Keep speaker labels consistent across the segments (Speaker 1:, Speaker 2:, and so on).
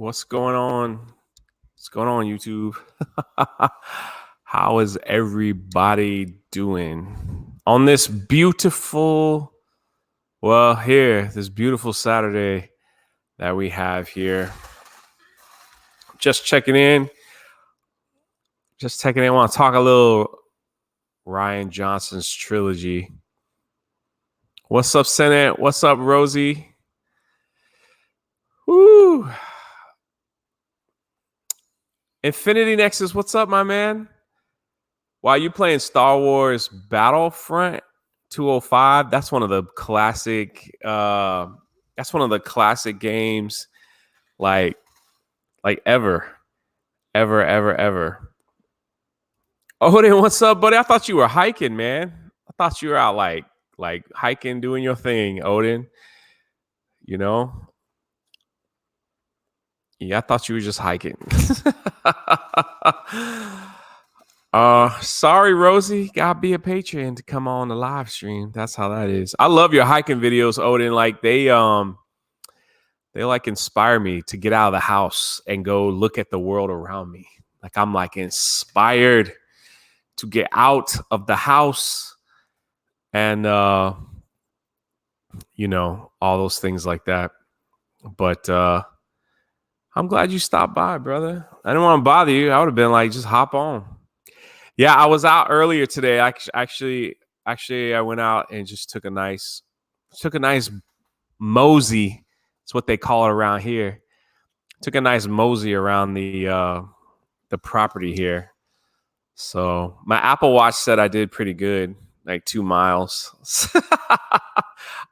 Speaker 1: What's going on? What's going on, YouTube? How is everybody doing on this beautiful, this beautiful Saturday that we have here? Just checking in. I want to talk a little Rian Johnson's Trilogy. What's up, Senate? What's up, Rosie? Woo! Infinity Nexus, what's up, my man? While you playing Star Wars Battlefront 205, that's one of the classic. That's one of the classic games, like ever. Odin, what's up, buddy? I thought you were hiking, man. I thought you were out like hiking, doing your thing, Odin. You know. Yeah, I thought you were just hiking. Sorry, Rosie. Gotta be a patron to come on the live stream. That's how that is. I love your hiking videos, Odin. Like they like inspire me to get out of the house and go look at the world around me. Like I'm like inspired to get out of the house and you know, all those things like that. But I'm glad you stopped by, brother. I didn't want to bother you. I would have been like, just hop on. Yeah, I was out earlier today. Actually, I went out and just took a nice mosey. That's what they call it around here. Took a nice mosey around the property here. So my Apple Watch said I did pretty good, like 2 miles. I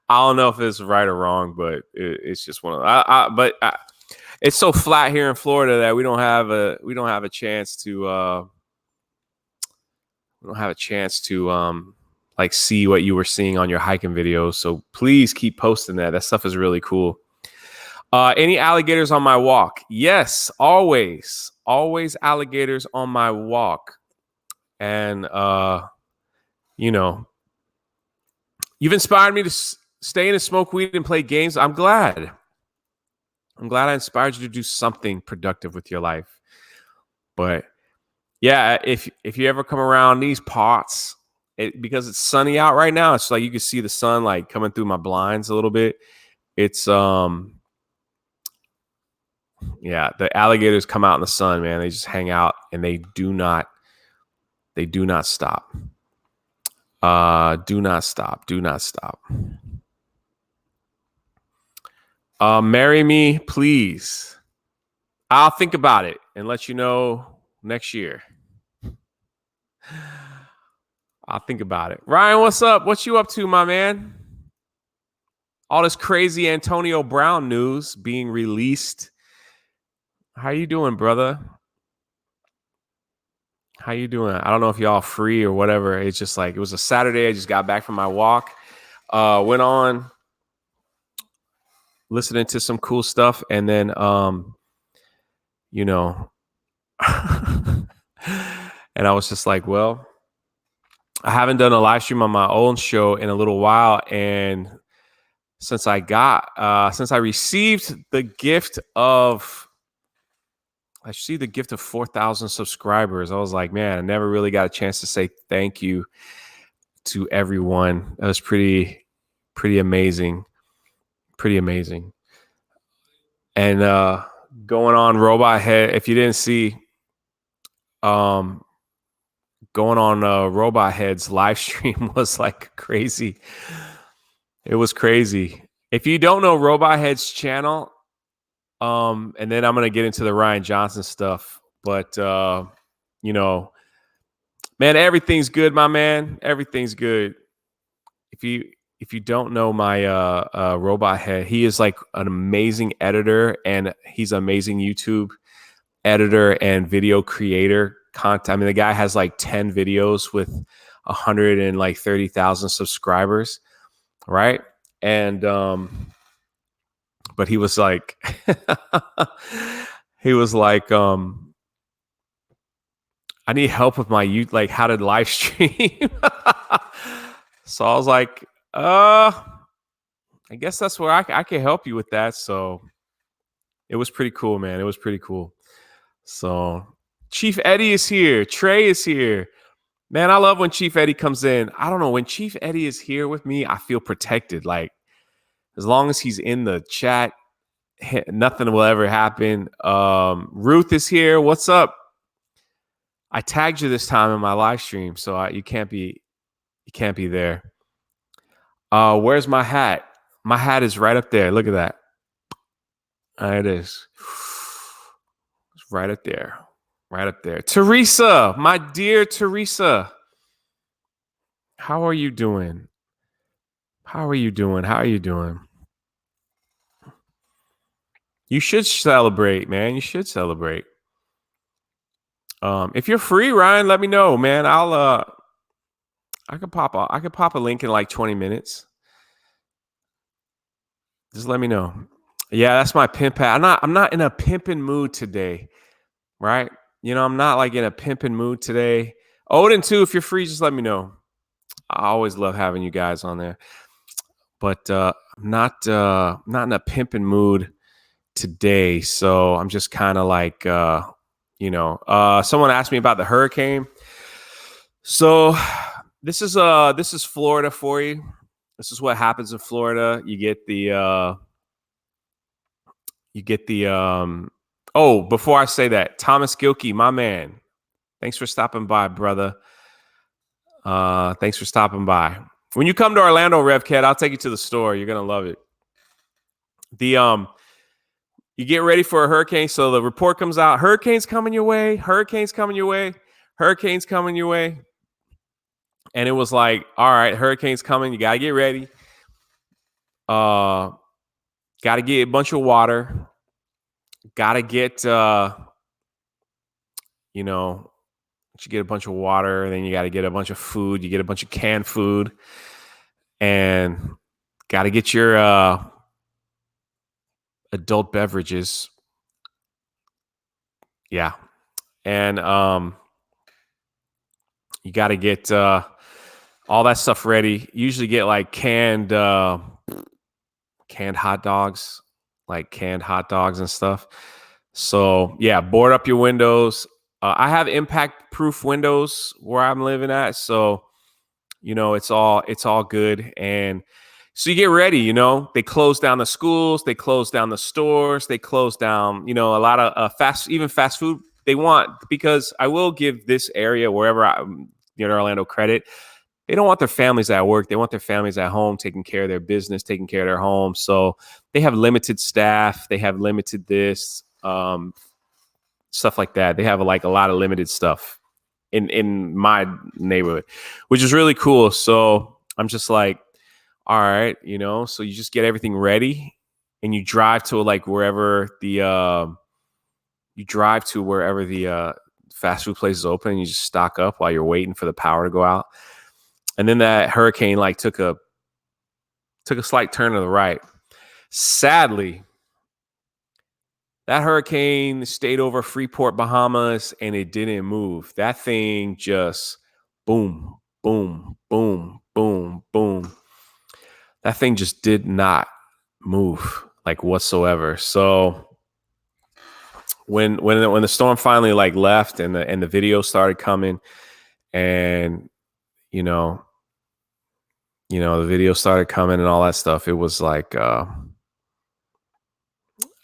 Speaker 1: don't know if it's right or wrong, but it's just one of it's so flat here in Florida that we don't have a chance to like see what you were seeing on your hiking videos. So please keep posting that. That stuff is really cool. Any alligators on my walk? Yes, always alligators on my walk. And you know, you've inspired me to stay in and smoke weed and play games. I'm glad I inspired you to do something productive with your life. But yeah, if you ever come around these parts, because it's sunny out right now, it's like you can see the sun like coming through my blinds a little bit. It's yeah, the alligators come out in the sun, man. They just hang out and they do not stop. Do not stop. Marry me, please. I'll think about it and let you know next year. I'll think about it. Ryan, what's up? What you up to, my man? All this crazy Antonio Brown news being released. How you doing, brother? How you doing? I don't know if y'all free or whatever. It's just like, it was a Saturday. I just got back from my walk. Went on listening to some cool stuff. And then, you know, and I was just like, well, I haven't done a live stream on my own show in a little while. And since I received the gift of 4,000 subscribers, I was like, man, I never really got a chance to say thank you to everyone. That was pretty amazing. And going on Robot Head, if you didn't see, going on Robot Head's live stream was like crazy. It was crazy. If you don't know Robot Head's channel, and then I'm gonna get into the Rian Johnson stuff, but you know, man, everything's good, my man. Everything's good. If you don't know my Robot Head, he is like an amazing editor, and he's an amazing YouTube editor and video creator. Content. I mean, the guy has like 10 videos with 130,000 subscribers, right? And but he was like, I need help with my like how to live stream. So I was like, I guess that's where I can help you with that. So It was pretty cool, man. It was pretty cool. So Chief Eddie is here. Trey is here. Man, I love when Chief Eddie comes in. I don't know. When Chief Eddie is here with me, I feel protected. Like, as long as he's in the chat, nothing will ever happen. Ruth is here. What's up? I tagged you this time in my live stream, so you can't be there. Where's my hat? My hat is right up there. Look at that. There it is. It's right up there. Right up there. Teresa, my dear Teresa. How are you doing? How are you doing? How are you doing? You should celebrate, man. You should celebrate. If you're free, Ryan, let me know, man. I could pop a link in like 20 minutes. Just let me know. Yeah, that's my pimp hat. I'm not in a pimping mood today, right? You know, I'm not like in a pimping mood today. Odin too, if you're free, just let me know. I always love having you guys on there. But I'm not in a pimping mood today. So I'm just kind of like someone asked me about the hurricane. So this is Florida for you. This is what happens in Florida. You get the before I say that, Thomas Gilkey, my man. Thanks for stopping by, brother. Thanks for stopping by. When you come to Orlando, RevCat, I'll take you to the store. You're gonna love it. You get ready for a hurricane. So the report comes out, hurricane's coming your way, hurricane's coming your way, hurricane's coming your way. And it was like, all right, hurricane's coming. You gotta get ready. Gotta get a bunch of water. Gotta get you get a bunch of water, and then you got to get a bunch of food. You get a bunch of canned food, and got to get your adult beverages. Yeah, and you got to get all that stuff ready. Usually get like canned hot dogs, and stuff. So yeah, board up your windows. I have impact-proof windows where I'm living at, so it's all good. And so you get ready. They close down the schools, they close down the stores, they close down a lot of fast food. They want, because I will give this area wherever I'm near Orlando credit. They don't want their families at work. They want their families at home, taking care of their business, taking care of their home. So they have limited staff. They have limited this. Stuff like that. They have a lot of limited stuff in my neighborhood, which is really cool. So I'm just like, all right, so you just get everything ready and you drive to wherever the fast food place is open, and you just stock up while you're waiting for the power to go out. And then that hurricane took a slight turn to the right. Sadly, that hurricane stayed over Freeport, Bahamas, and it didn't move. That thing just boom, boom, boom, boom, boom. That thing just did not move whatsoever. So when the storm finally left and the video started coming, and the video started coming and all that stuff, it was like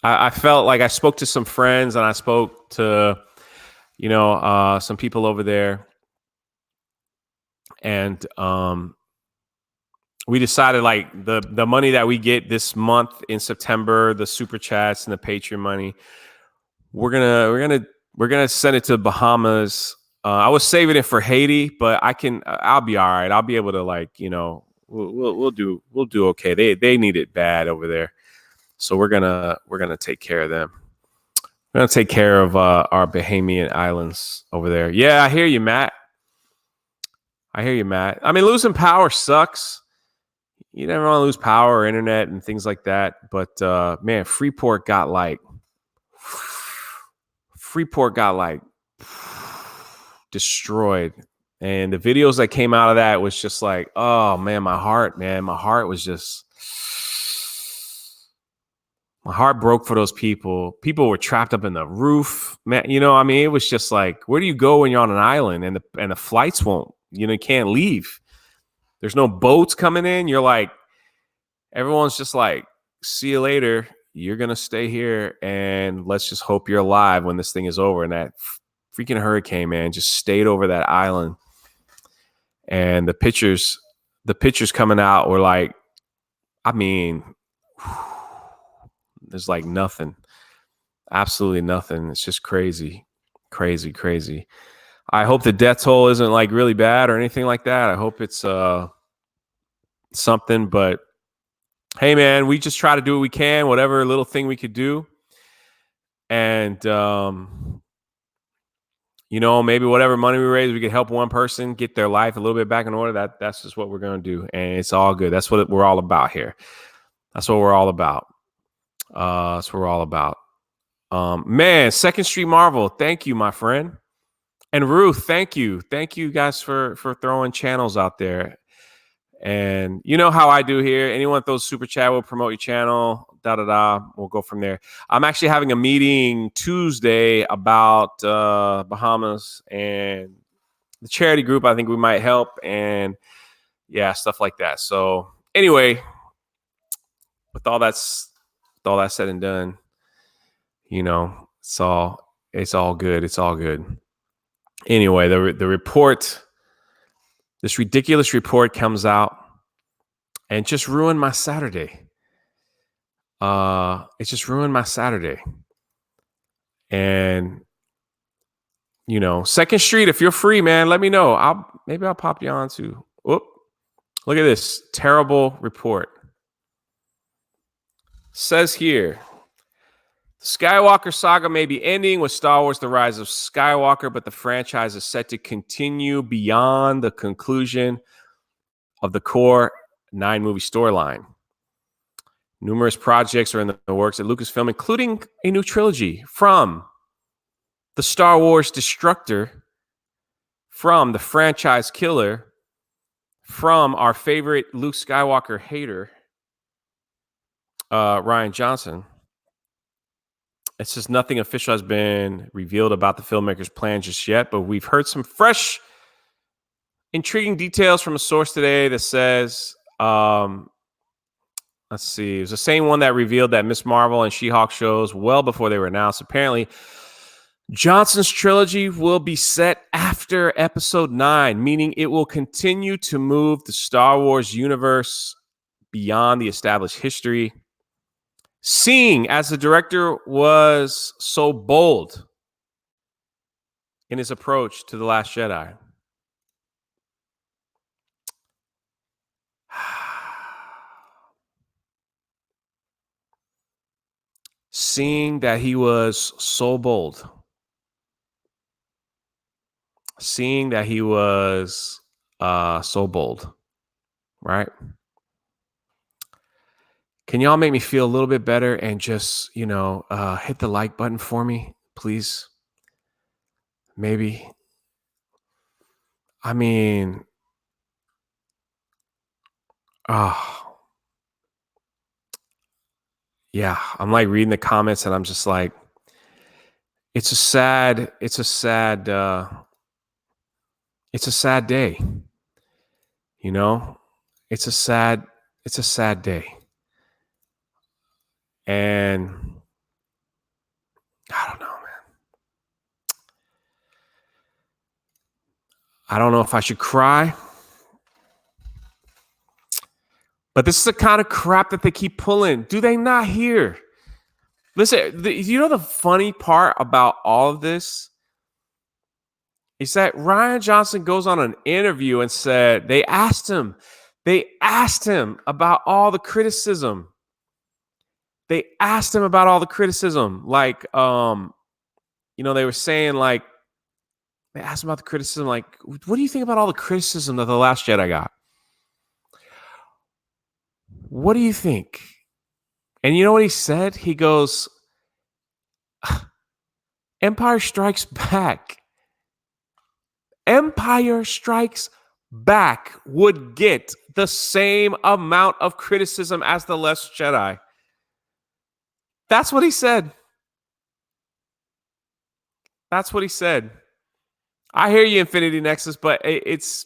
Speaker 1: I felt like I spoke to some friends, and I spoke to, some people over there. And we decided the money that we get this month in September, the super chats and the Patreon money, we're gonna send it to Bahamas. I was saving it for Haiti, but I'll be all right. I'll be able to we'll do okay. They need it bad over there. So we're gonna take care of them. We're gonna take care of our Bahamian islands over there. Yeah, I hear you, Matt. I mean, losing power sucks. You never want to lose power or internet and things like that. But man, Freeport got destroyed. And the videos that came out of that was just like, oh man, my heart was just My heart broke for those people. People were trapped up in the roof, man. You know, I mean, it was just like, where do you go when you're on an island and the flights won't, you can't leave. There's no boats coming in. You're like, everyone's just like, see you later. You're going to stay here and let's just hope you're alive when this thing is over. And that freaking hurricane, man, just stayed over that island. And the pictures coming out were like, I mean, there's like nothing, absolutely nothing. It's just crazy. I hope the death toll isn't like really bad or anything like that. I hope it's something, but hey, man, we just try to do what we can, whatever little thing we could do. And, maybe whatever money we raise, we could help one person get their life a little bit back in order. That's just what we're going to do. And it's all good. That's what we're all about here. That's what we're all about. That's what we're all about. Man, Second Street Marvel, thank you, my friend. And Ruth, thank you. Thank you guys for throwing channels out there. And you know how I do here. Anyone throws super chat will promote your channel. We'll go from there. I'm actually having a meeting Tuesday about Bahamas and the charity group. I think we might help and stuff like that. So anyway, with all that said and done, it's all good. It's all good. Anyway, the report, this ridiculous report comes out and just ruined my Saturday. It just ruined my Saturday. And, Second Street, if you're free, man, let me know. Maybe I'll pop you on too. Whoop. Look at this terrible report. Says here, the Skywalker Saga may be ending with Star Wars The Rise of Skywalker, but the franchise is set to continue beyond the conclusion of the core 9-movie storyline. Numerous projects are in the works at Lucasfilm, including a new trilogy from the Star Wars Destructor, from the franchise killer, from our favorite Luke Skywalker hater, Rian Johnson. It's just nothing official has been revealed about the filmmaker's plan just yet, but we've heard some fresh, intriguing details from a source today that says, let's see, it was the same one that revealed that Ms. Marvel and She-Hulk shows well before they were announced. Apparently, Johnson's trilogy will be set after Episode 9, meaning it will continue to move the Star Wars universe beyond the established history. Seeing as the director was so bold in his approach to The Last Jedi. Seeing that he was so bold. Seeing that he was so bold, right? Can y'all make me feel a little bit better and just, hit the like button for me, please? Maybe. I mean, yeah, I'm like reading the comments and I'm just like, it's a sad day. It's a sad day. And I don't know, man. I don't know if I should cry. But this is the kind of crap that they keep pulling. Do they not hear? Listen, the funny part about all of this is that Rian Johnson goes on an interview and said they asked him about all the criticism. They asked him about all the criticism. Like, they were saying, like, they asked him about the criticism. Like, what do you think about all the criticism that The Last Jedi got? What do you think? And you know what he said? He goes, Empire Strikes Back. Empire Strikes Back would get the same amount of criticism as The Last Jedi. That's what he said. That's what he said. I hear you, Infinity Nexus, but it's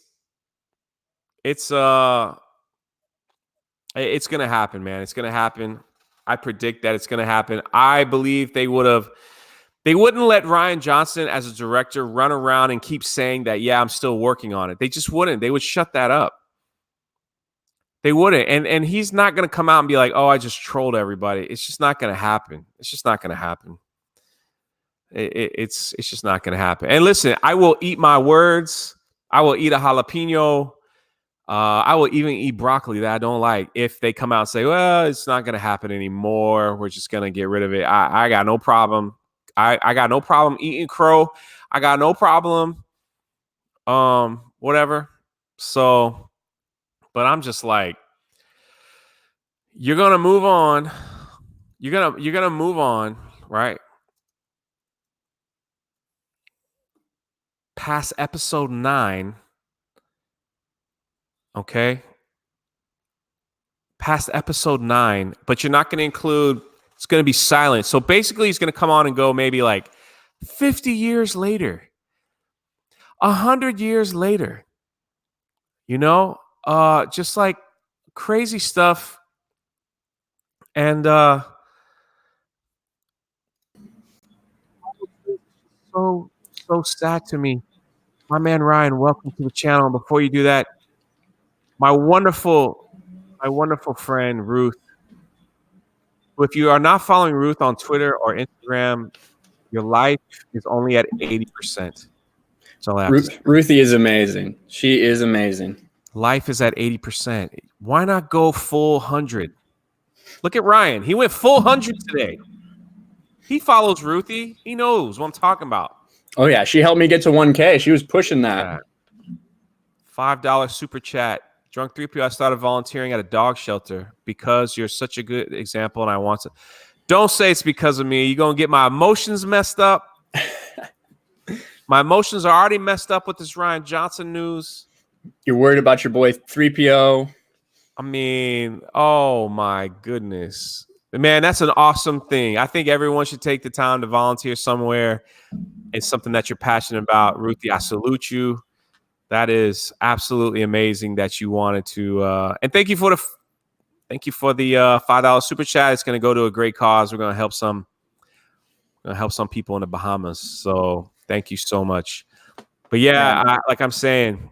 Speaker 1: gonna happen, man. It's gonna happen. I predict that it's gonna happen. I believe they wouldn't let Rian Johnson as a director run around and keep saying that, yeah, I'm still working on it. They just wouldn't. They would shut that up. They wouldn't. And he's not gonna come out and be like, oh, I just trolled everybody. It's just not gonna happen. It's just not gonna happen. It's just not gonna happen. And listen, I will eat my words. I will eat a jalapeno. I will even eat broccoli that I don't like if they come out and say, well, it's not going to happen anymore. We're just going to get rid of it. I got no problem. I got no problem eating crow. I got no problem. Whatever. So, but I'm just like, you're going to move on. You're going to move on, right? Past episode 9. Okay. Past episode 9, but you're not going to include, it's going to be silent. So basically he's going to come on and go maybe like 50 years later, 100 years later, just like crazy stuff. And so sad to me. My man Ryan, welcome to the channel. And before you do that, my wonderful friend Ruth, who, if you are not following Ruth on Twitter or Instagram, your life is only at 80%. That's all I have to say.
Speaker 2: Ruthie is amazing. She is amazing.
Speaker 1: Life is at 80%. Why not go full 100? Look at Ryan. He went full 100 today. He follows Ruthie. He knows what I'm talking about.
Speaker 2: Oh, yeah. She helped me get to 1K. She was pushing that.
Speaker 1: $5 super chat. Drunk 3PO, I started volunteering at a dog shelter because you're such a good example and I want to. Don't say it's because of me. You're going to get my emotions messed up. My emotions are already messed up with this Rian Johnson news.
Speaker 2: You're worried about your boy 3PO.
Speaker 1: I mean, oh my goodness. Man, that's an awesome thing. I think everyone should take the time to volunteer somewhere. It's something that you're passionate about. Ruthie, I salute you. That is absolutely amazing that you wanted to. And thank you for the $5 super chat. It's going to go to a great cause. We're going to help some people in the Bahamas. So thank you so much. But yeah, like I'm saying,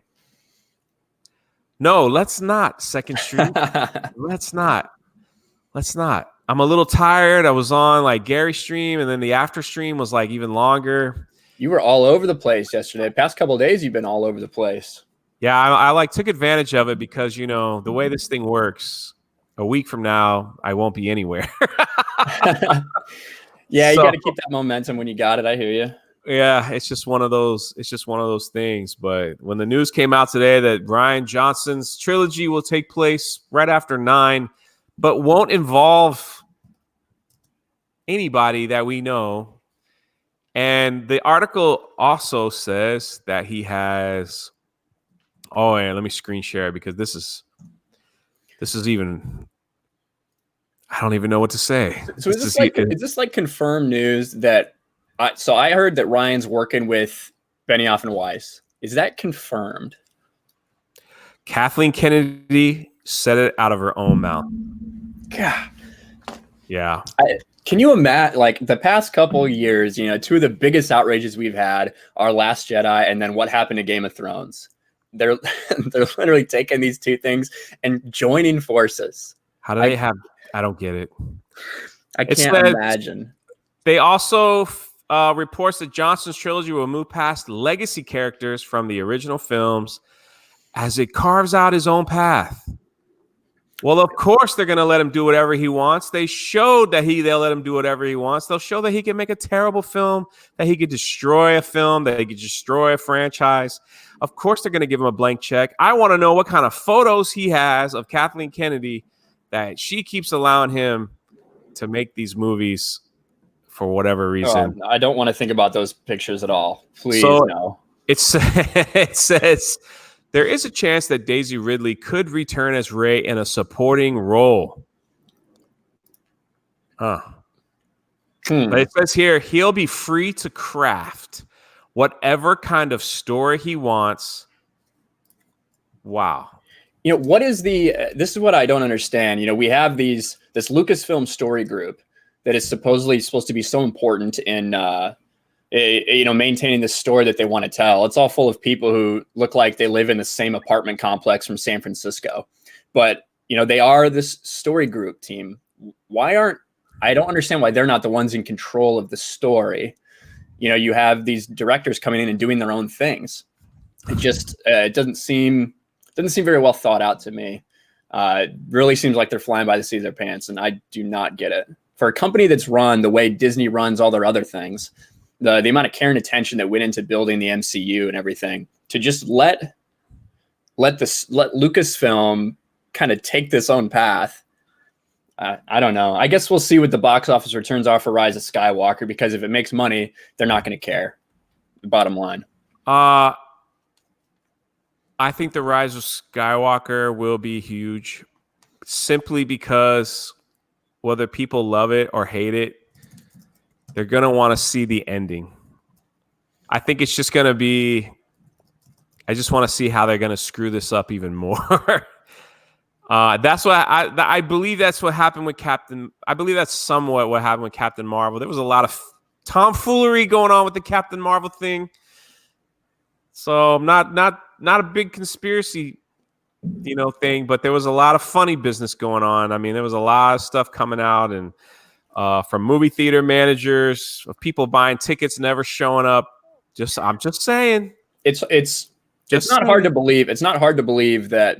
Speaker 1: no, let's not Second Street. Let's not. I'm a little tired. I was on like Gary's stream, and then the after stream was like even longer.
Speaker 2: You were all over the place yesterday. Past couple of days, you've been all over the place.
Speaker 1: Yeah, I like took advantage of it because, the way this thing works, a week from now, I won't be anywhere.
Speaker 2: Yeah, you got to keep that momentum when you got it. I hear you.
Speaker 1: Yeah, it's just one of those things. But when the news came out today that Rian Johnson's trilogy will take place right after 9, but won't involve anybody that we know. And the article also says that he has. Oh, and let me screen share it because this is even. I don't even know what to say.
Speaker 2: So is this like confirmed news that? So I heard that Ryan's working with Benioff and Weiss. Is that confirmed?
Speaker 1: Kathleen Kennedy said it out of her own mouth.
Speaker 2: God.
Speaker 1: Yeah.
Speaker 2: Can you imagine, like, the past couple years, two of the biggest outrages we've had are Last Jedi and then what happened to Game of Thrones. They're literally taking these two things and joining forces.
Speaker 1: How do they have? I don't get it.
Speaker 2: I can't imagine.
Speaker 1: They also reports that Johnson's trilogy will move past legacy characters from the original films as it carves out his own path. Well, of course, they're going to let him do whatever he wants. They showed that they'll let him do whatever he wants. They'll show that he can make a terrible film, that he could destroy a film, that he could destroy a franchise. Of course, they're going to give him a blank check. I want to know what kind of photos he has of Kathleen Kennedy that she keeps allowing him to make these movies for whatever reason.
Speaker 2: I don't want to think about those pictures at all. Please, no.
Speaker 1: It says there is a chance that Daisy Ridley could return as Rey in a supporting role. But it says here, he'll be free to craft whatever kind of story he wants. Wow.
Speaker 2: You know, what is this is what I don't understand. You know, we have this Lucasfilm story group that is supposedly supposed to be so important in, maintaining the story that they want to tell. It's all full of people who look like they live in the same apartment complex from San Francisco. But, you know, they are this story group team. I don't understand why they're not the ones in control of the story. You know, you have these directors coming in and doing their own things. It just, it doesn't seem very well thought out to me. It really seems like they're flying by the seat of their pants, and I do not get it. For a company that's run the way Disney runs all their other things, the amount of care and attention that went into building the MCU and everything, to just let Lucasfilm kind of take this own path. I don't know. I guess we'll see what the box office returns are for Rise of Skywalker, because if it makes money, they're not going to care. The bottom line.
Speaker 1: I think the Rise of Skywalker will be huge, simply because whether people love it or hate it, they're going to want to see the ending. I think it's just going to be, I just want to see how they're going to screw this up even more. That's what I believe. That's what happened with I believe that's somewhat what happened with Captain Marvel. There was a lot of tomfoolery going on with the Captain Marvel thing. So not a big conspiracy, thing, but there was a lot of funny business going on. I mean, there was a lot of stuff coming out, and from movie theater managers, of people buying tickets, never showing up. I'm just saying,
Speaker 2: it's not hard to believe. It's not hard to believe that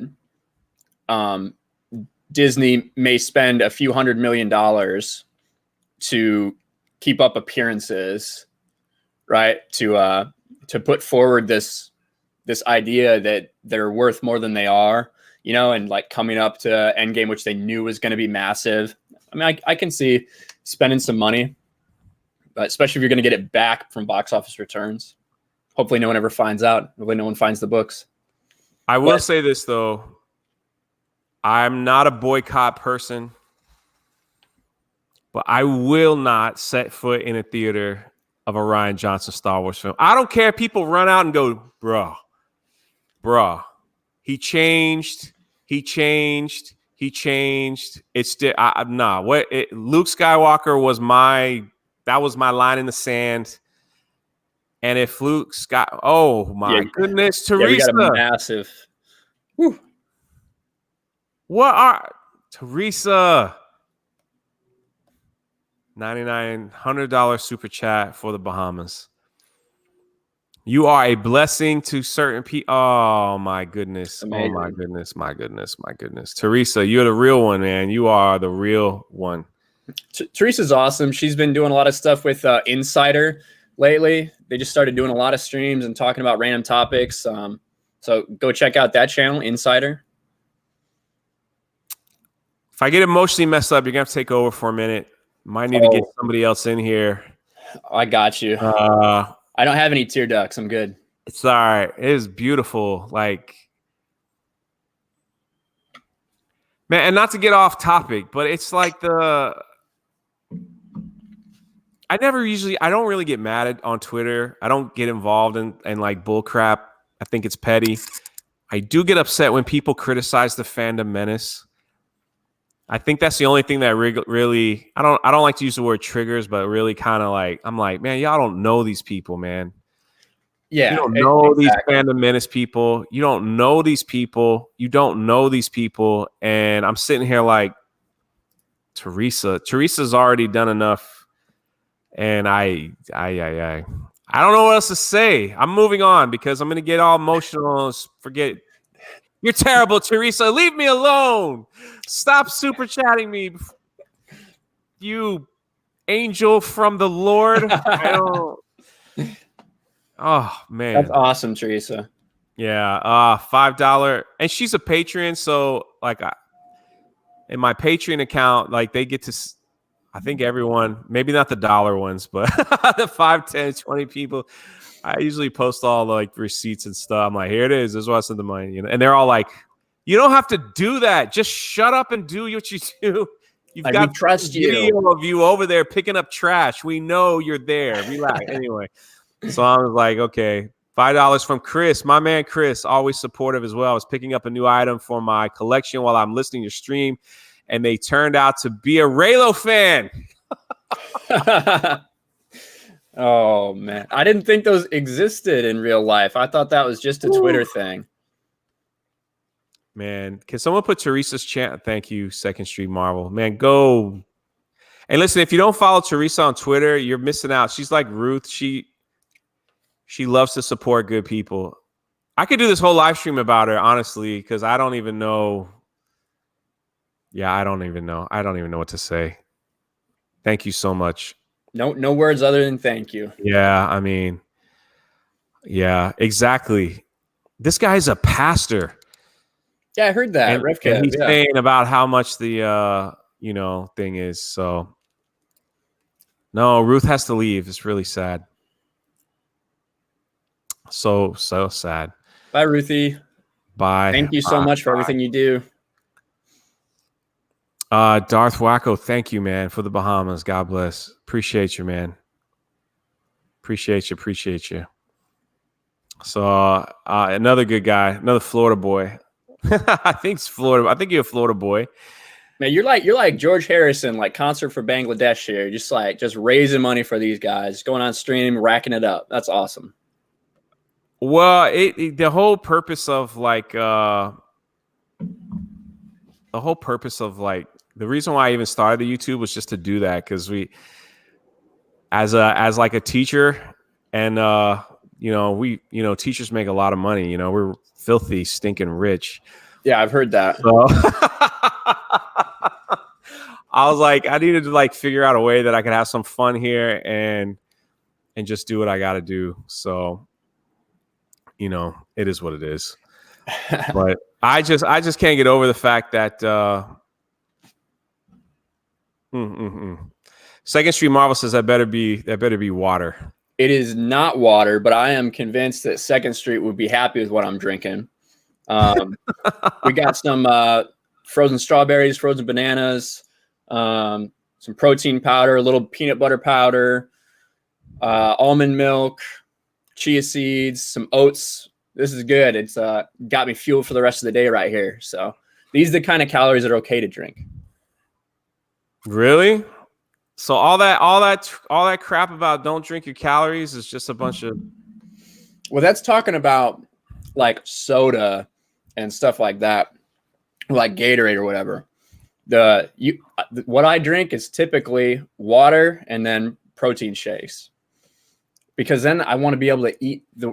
Speaker 2: Disney may spend a few $100 million to keep up appearances, right? To put forward this idea that they're worth more than they are, and like coming up to Endgame, which they knew was going to be massive. I mean, I can see spending some money, but especially if you're going to get it back from box office returns. Hopefully no one ever finds out. Hopefully no one finds the books.
Speaker 1: I will say this, though. I'm not a boycott person, but I will not set foot in a theater of a Rian Johnson Star Wars film. I don't care if people run out and go, bruh, he changed. Luke Skywalker was my line in the sand. And if Luke oh my goodness, Teresa.
Speaker 2: We got a massive. Whew.
Speaker 1: Teresa? $9,900 super chat for the Bahamas. You are a blessing to certain people. Oh my goodness. Amazing. Oh my goodness. Teresa, you're the real one, man. You are the real one.
Speaker 2: Teresa's awesome. She's been doing a lot of stuff with Insider lately. They just started doing a lot of streams and talking about random topics. So go check out that channel, Insider.
Speaker 1: If I get emotionally messed up, you're going to have to take over for a minute. Might need to get somebody else in here.
Speaker 2: I got you. I don't have any tear ducts. I'm good.
Speaker 1: It's all right. It is beautiful. Like, man, and not to get off topic, but it's like I don't really get mad on Twitter. I don't get involved in like bull crap. I think it's petty. I do get upset when people criticize the fandom menace. I think that's the only thing that really, I don't like to use the word triggers, but really kind of like, I'm like, man, y'all don't know these people, man.
Speaker 2: Yeah.
Speaker 1: You don't know these fandom menace people. You don't know these people. And I'm sitting here like, Teresa's already done enough. And I don't know what else to say. I'm moving on because I'm going to get all emotional and forget. You're terrible, Teresa. Leave me alone. Stop super chatting me. You angel from the Lord. Oh, man.
Speaker 2: That's awesome, Teresa.
Speaker 1: Yeah. $5. And she's a Patreon. So, like, in my Patreon account, like, they get to, I think everyone, maybe not the dollar ones, but the 5, 10, 20 people. I usually post all the like receipts and stuff. I'm like, here it is. This is what I sent the money. And they're all like, you don't have to do that. Just shut up and do what you do. You've
Speaker 2: Like, we
Speaker 1: got
Speaker 2: trust
Speaker 1: video
Speaker 2: you.
Speaker 1: of you over there picking up trash. We know you're there. Relax. Anyway, so I was like, okay, $5 from Chris, my man Chris, always supportive as well. I was picking up a new item for my collection while I'm listening to your stream, and they turned out to be a Raylo fan.
Speaker 2: Oh man, I didn't think those existed in real life. I thought that was just a Twitter thing.
Speaker 1: Man, can someone put Teresa's chant? Thank you, Second Street Marvel. Man, go. And listen, if you don't follow Teresa on Twitter, you're missing out. She's like Ruth. She loves to support good people. I could do this whole live stream about her, honestly, because I don't even know. Yeah, I don't even know. I don't even know what to say. Thank you so much.
Speaker 2: No words other than thank you.
Speaker 1: Yeah, I mean, yeah, exactly. This guy's a pastor.
Speaker 2: Yeah, I heard that.
Speaker 1: And he's saying about how much the thing is. So no, Ruth has to leave. It's really sad. So sad.
Speaker 2: Bye, Ruthie.
Speaker 1: Bye.
Speaker 2: Thank you so much for everything you do.
Speaker 1: Darth Wacko, thank you, man, for the Bahamas. God bless. Appreciate you, man. Appreciate you. So another good guy, another Florida boy. I think it's Florida. I think you're a Florida boy.
Speaker 2: Man, you're like George Harrison, like Concert for Bangladesh here. Just raising money for these guys, going on stream, racking it up. That's awesome.
Speaker 1: Well, the whole purpose of the reason why I even started the YouTube was just to do that, because we, as like a teacher, and teachers make a lot of money. We're filthy, stinking rich.
Speaker 2: Yeah, I've heard that.
Speaker 1: So I was like, I needed to figure out a way that I could have some fun here and just do what I got to do. So, it is what it is. But I just can't get over the fact that Second Street Marvel says that better be water.
Speaker 2: It is not water, but I am convinced that Second Street would be happy with what I'm drinking. We got some frozen strawberries, frozen bananas, some protein powder, a little peanut butter powder, almond milk, chia seeds, some oats. This is good. It's got me fueled for the rest of the day right here. So these are the kind of calories that are okay to drink.
Speaker 1: Really? So all that crap about don't drink your calories is just a bunch of.
Speaker 2: Well, that's talking about like soda and stuff like that, like Gatorade or whatever. What I drink is typically water and then protein shakes, because then I want to be able to eat I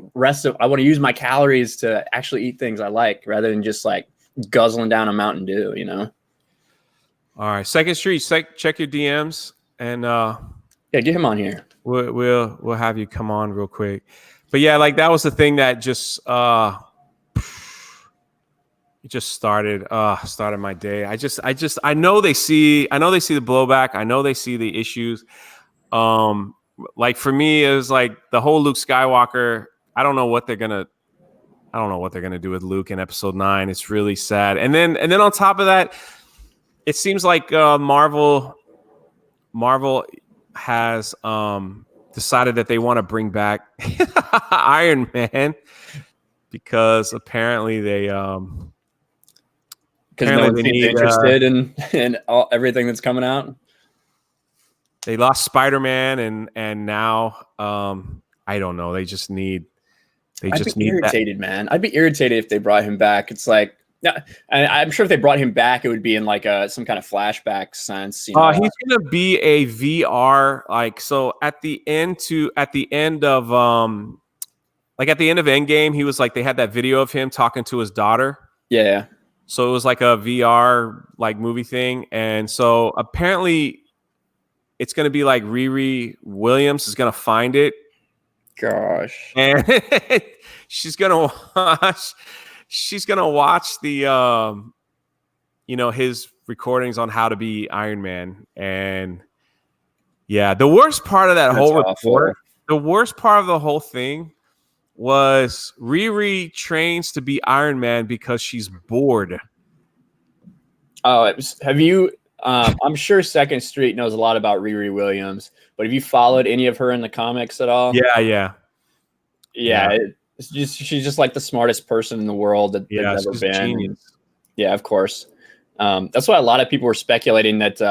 Speaker 2: want to use my calories to actually eat things I like, rather than just like guzzling down a Mountain Dew, All
Speaker 1: right, Second Street, check your DMs. And
Speaker 2: yeah, get him on here.
Speaker 1: We'll have you come on real quick. But yeah, that was the thing that just it just started my day. I know they see the blowback. I know they see the issues. For me, it was like the whole Luke Skywalker. I don't know what they're gonna do with Luke in Episode 9. It's really sad. And then on top of that, it seems like Marvel has decided that they want to bring back Iron Man, because apparently they
Speaker 2: because no one seems interested in everything that's coming out.
Speaker 1: They lost Spider-Man, and now I don't know. They just need.
Speaker 2: I'd be irritated, man. I'd be irritated if they brought him back. It's like. Yeah, I'm sure if they brought him back, it would be in some kind of flashback sense.
Speaker 1: He's gonna be a VR so at the end of Endgame, he was they had that video of him talking to his daughter.
Speaker 2: Yeah.
Speaker 1: So it was like a VR movie thing, and so apparently it's gonna be Riri Williams is gonna find it.
Speaker 2: Gosh.
Speaker 1: And she's gonna watch the his recordings on how to be Iron Man. And yeah, the worst part of that the worst part of the whole thing was Riri trains to be Iron Man because she's bored.
Speaker 2: Oh, have you I'm sure Second Street knows a lot about Riri Williams, but have you followed any of her in the comics at all?
Speaker 1: Yeah.
Speaker 2: It's just she's just like the smartest person in the world that's ever
Speaker 1: she's a
Speaker 2: been.
Speaker 1: genius.
Speaker 2: And yeah, of course. That's why a lot of people were speculating that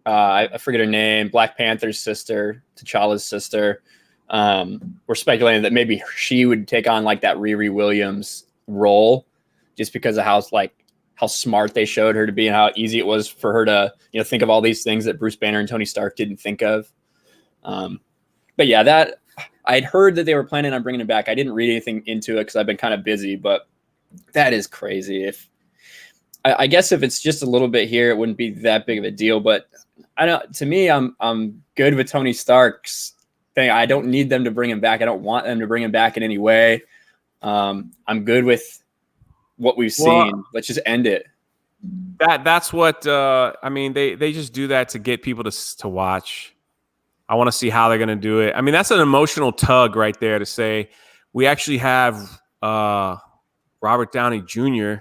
Speaker 2: I forget her name, Black Panther's sister, T'Challa's sister. We're speculating that maybe she would take on like that Riri Williams role, just because of how smart they showed her to be and how easy it was for her to, think of all these things that Bruce Banner and Tony Stark didn't think of. But yeah, that I'd heard that they were planning on bringing it back. I didn't read anything into it because I've been kind of busy, but that is crazy. I guess if it's just a little bit here, it wouldn't be that big of a deal. But I know, to me, I'm good with Tony Stark's thing. I don't need them to bring him back. I don't want them to bring him back in any way. I'm good with what we've seen. Let's just end it.
Speaker 1: That's what I mean. They just do that to get people to watch. I want to see how they're going to do it. I mean, that's an emotional tug right there to say we actually have Robert Downey Jr.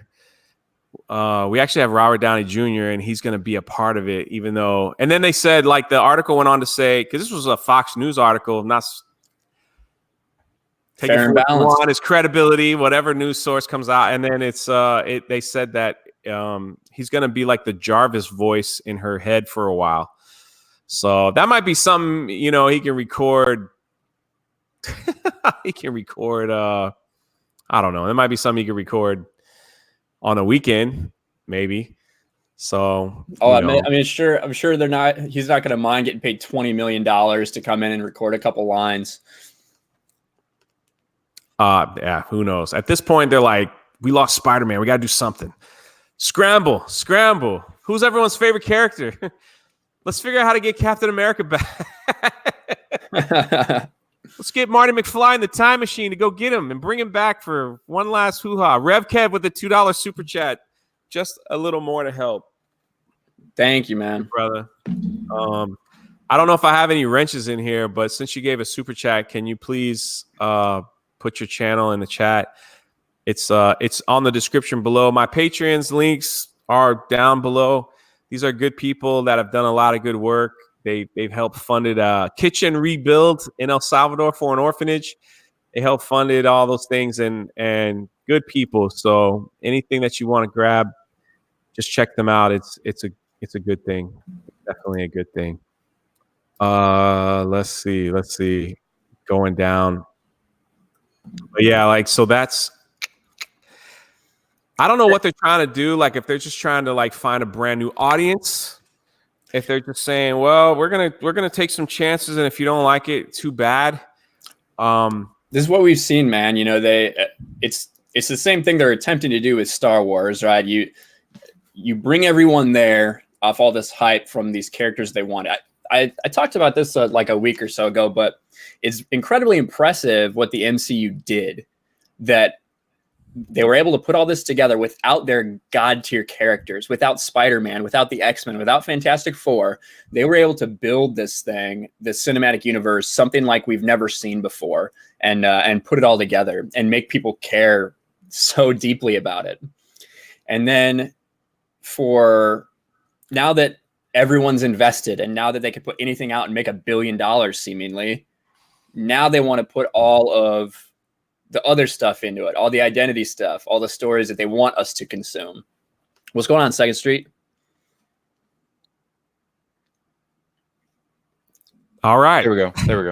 Speaker 1: We actually have Robert Downey Jr. and he's going to be a part of it, even though. And then they said, like, the article went on to say, because this was a Fox News article, not taking on his credibility, whatever news source comes out, and then it's they said that he's going to be like the Jarvis voice in her head for a while. So that might be something, he can record. He can record. I don't know. It might be something he can record on a weekend, maybe. So,
Speaker 2: I'm sure he's not going to mind getting paid $20 million to come in and record a couple lines.
Speaker 1: Yeah, who knows? At this point, they're like, we lost Spider-Man. We got to do something. Scramble. Who's everyone's favorite character? Let's figure out how to get Captain America back. Let's get Marty McFly in the time machine to go get him and bring him back for one last hoo-ha. Rev Kev with the $2 super chat. Just a little more to help.
Speaker 2: Thank you, man.
Speaker 1: Brother. I don't know if I have any wrenches in here, but since you gave a super chat, can you please put your channel in the chat? It's on the description below. My Patreon's links are down below. These are good people that have done a lot of good work. They've helped funded a kitchen rebuild in El Salvador for an orphanage. They helped funded all those things and good people. So anything that you want to grab, just check them out. It's a good thing. Definitely a good thing. Let's see. Going down. But yeah, so that's. I don't know what they're trying to do. Like, if they're just trying to find a brand new audience, if they're just saying, well, we're gonna take some chances, and if you don't like it, too bad.
Speaker 2: This is what we've seen, man. It's the same thing they're attempting to do with Star Wars, right? You bring everyone there off all this hype from these characters they want. I talked about this like a week or so ago, but it's incredibly impressive what the MCU did, that they were able to put all this together without their god tier characters, without Spider-Man, without the X-Men, without Fantastic Four. They were able to build this thing, this cinematic universe, something like we've never seen before, and put it all together and make people care so deeply about it. And then for now that everyone's invested, and now that they could put anything out and make $1 billion seemingly, now they want to put all of the other stuff into it, all the identity stuff, all the stories that they want us to consume. What's going on, Second Street?
Speaker 1: All right.
Speaker 3: There we go.
Speaker 2: There we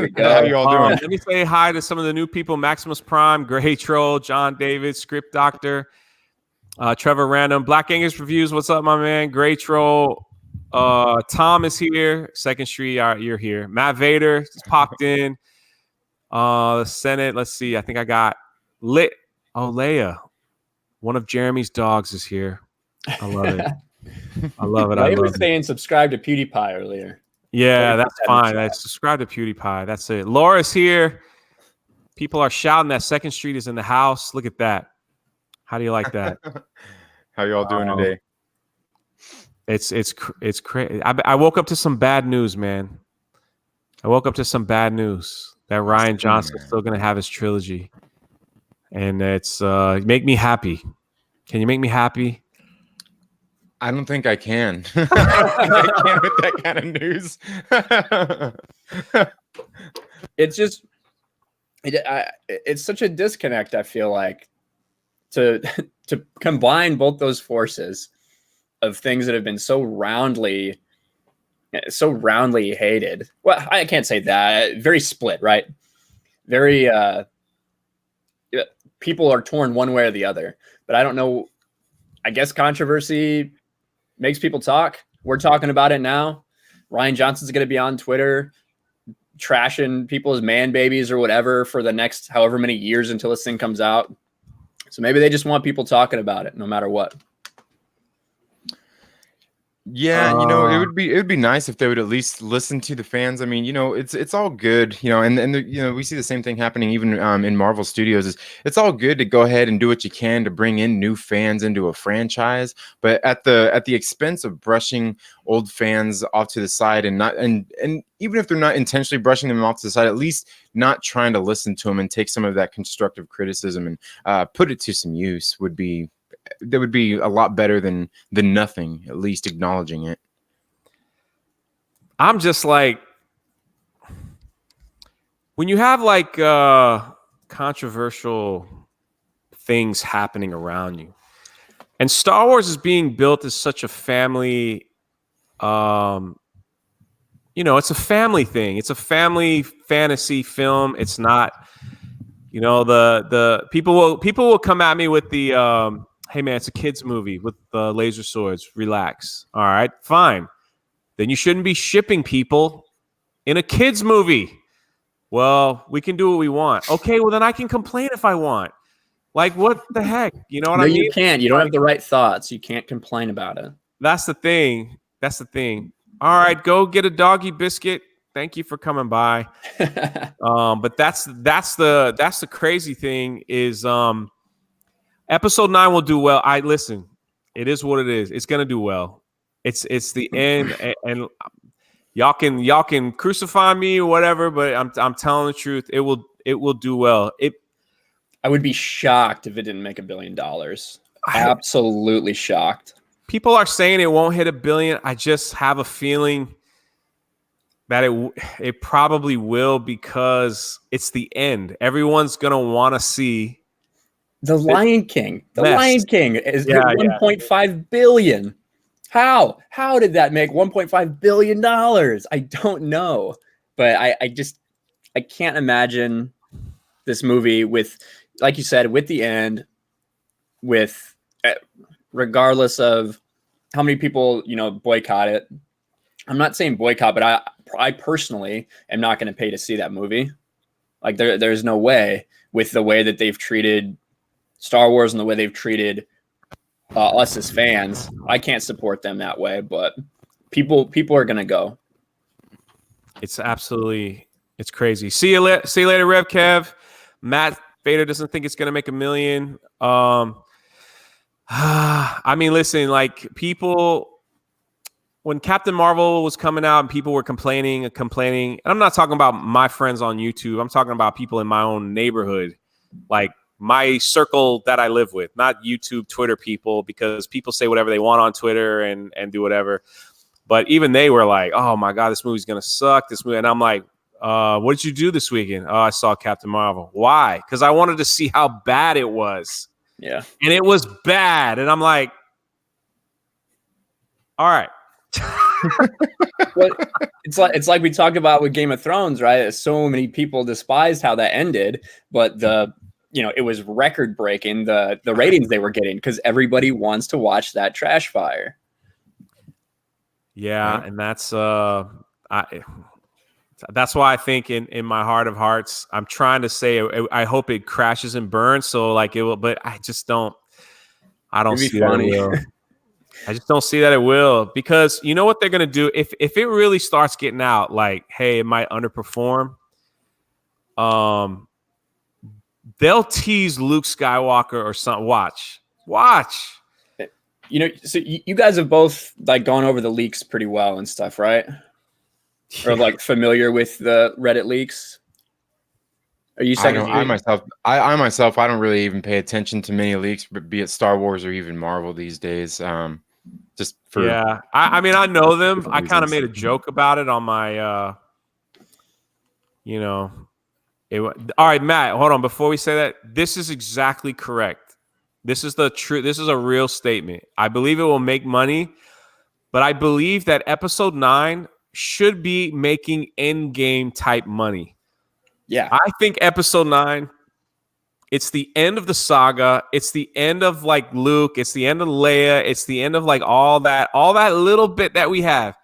Speaker 2: go.
Speaker 3: How you all doing?
Speaker 1: Let me say hi to some of the new people: Maximus Prime, Gray Troll, John David, Script Doctor, Trevor Random, Black Angus Reviews. What's up, my man? Gray Troll. Tom is here. Second Street, you're here. Matt Vader just popped in. The Senate. Let's see. I think I got lit. Oh, Leia. One of Jeremy's dogs is here. I love it. I love it.
Speaker 2: Leia was saying subscribe to PewDiePie earlier.
Speaker 1: Yeah, that's fine. I subscribe to PewDiePie. That's it. Laura's here. People are shouting that Second Street is in the house. Look at that. How do you like that?
Speaker 3: How you all doing today?
Speaker 1: It's crazy. I woke up to some bad news, man. I woke up to some bad news that Rian Johnson is still going to have his trilogy, and it's make me happy. Can you make me happy?
Speaker 3: I don't think I can. I can't with that kind of news.
Speaker 2: It's just it's such a disconnect, I feel like, to combine both those forces of things that have been so roundly hated. Well, I can't say that. Very split, right? Very people are torn one way or the other. But I don't know. I guess controversy makes people talk. We're talking about it now. Rian Johnson's going to be on Twitter trashing people's man babies or whatever for the next however many years until this thing comes out. So maybe they just want people talking about it no matter what.
Speaker 3: Yeah, it would be nice if they would at least listen to the fans. I mean, it's all good, and we see the same thing happening even in Marvel Studios. It's all good to go ahead and do what you can to bring in new fans into a franchise, but at the expense of brushing old fans off to the side and even if they're not intentionally brushing them off to the side, at least not trying to listen to them and take some of that constructive criticism and put it to some use would be a lot better than nothing, at least acknowledging it.
Speaker 1: I'm just like, when you have like controversial things happening around you, and Star Wars is being built as such a family, it's a family thing. It's a family fantasy film. It's not, the people will come at me with the hey man, it's a kids movie with laser swords. Relax. All right, fine. Then you shouldn't be shipping people in a kids movie. Well, we can do what we want. Okay, well then I can complain if I want. Like, what the heck? You know what I mean?
Speaker 2: You can't. You don't have the right thoughts. You can't complain about it.
Speaker 1: That's the thing. All right, go get a doggy biscuit. Thank you for coming by. But that's the crazy thing is Episode 9 will do well. Listen, it is what it is. It's gonna do well. It's the end, and y'all can crucify me or whatever, but I'm telling the truth. It will do well.
Speaker 2: I would be shocked if it didn't make $1 billion. Absolutely shocked.
Speaker 1: People are saying it won't hit $1 billion. I just have a feeling that it probably will, because it's the end. Everyone's gonna want to see
Speaker 2: The Lion King. The
Speaker 1: Best.
Speaker 2: Lion King is $1.5 billion. How did that make $1.5 billion? I don't know, but I can't imagine this movie with, like you said, with the end, with regardless of how many people boycott it. I'm not saying boycott, but I personally am not going to pay to see that movie. Like there's no way, with the way that they've treated Star Wars and the way they've treated us as fans. I can't support them that way, but people are gonna go.
Speaker 1: It's crazy. See you later, Rev Kev. Matt Vader doesn't think it's gonna make $1 million. I mean, listen, like, people, when Captain Marvel was coming out and people were complaining, and I'm not talking about my friends on YouTube. I'm talking about people in my own neighborhood, like my circle that I live with, not YouTube, Twitter people, because people say whatever they want on Twitter and do whatever. But even they were like, oh my God, this movie's going to suck. This movie. And I'm like, what did you do this weekend? Oh, I saw Captain Marvel. Why? Because I wanted to see how bad it was.
Speaker 2: Yeah.
Speaker 1: And it was bad. And I'm like, all right.
Speaker 2: Well, it's like we talked about with Game of Thrones, right? So many people despised how that ended, but it was record breaking, the ratings they were getting, because everybody wants to watch that trash fire.
Speaker 1: Yeah, right? And that's why I think in my heart of hearts, I'm trying to say I hope it crashes and burns. So like it will, but I just don't. I don't see that it will. I just don't see that it will, because you know what they're gonna do if it really starts getting out. Like, hey, it might underperform. They'll tease Luke Skywalker or something. Watch.
Speaker 2: So you guys have both like gone over the leaks pretty well and stuff, right? Yeah. Or like familiar with the Reddit leaks? Are you saying?
Speaker 3: I myself, I don't really even pay attention to many leaks, be it Star Wars or even Marvel these days. just for
Speaker 1: Yeah. I mean, I know them.
Speaker 3: different
Speaker 1: I kind of
Speaker 3: reasons.
Speaker 1: made a joke about it on my, you know, all right, Matt, hold on. Before we say that, this is exactly correct. This is the truth. This is a real statement. I believe it will make money, but I believe that episode 9 should be making Endgame type money.
Speaker 2: Yeah.
Speaker 1: I think episode 9, it's the end of the saga. It's the end of like Luke. It's the end of Leia. It's the end of like all that little bit that we have.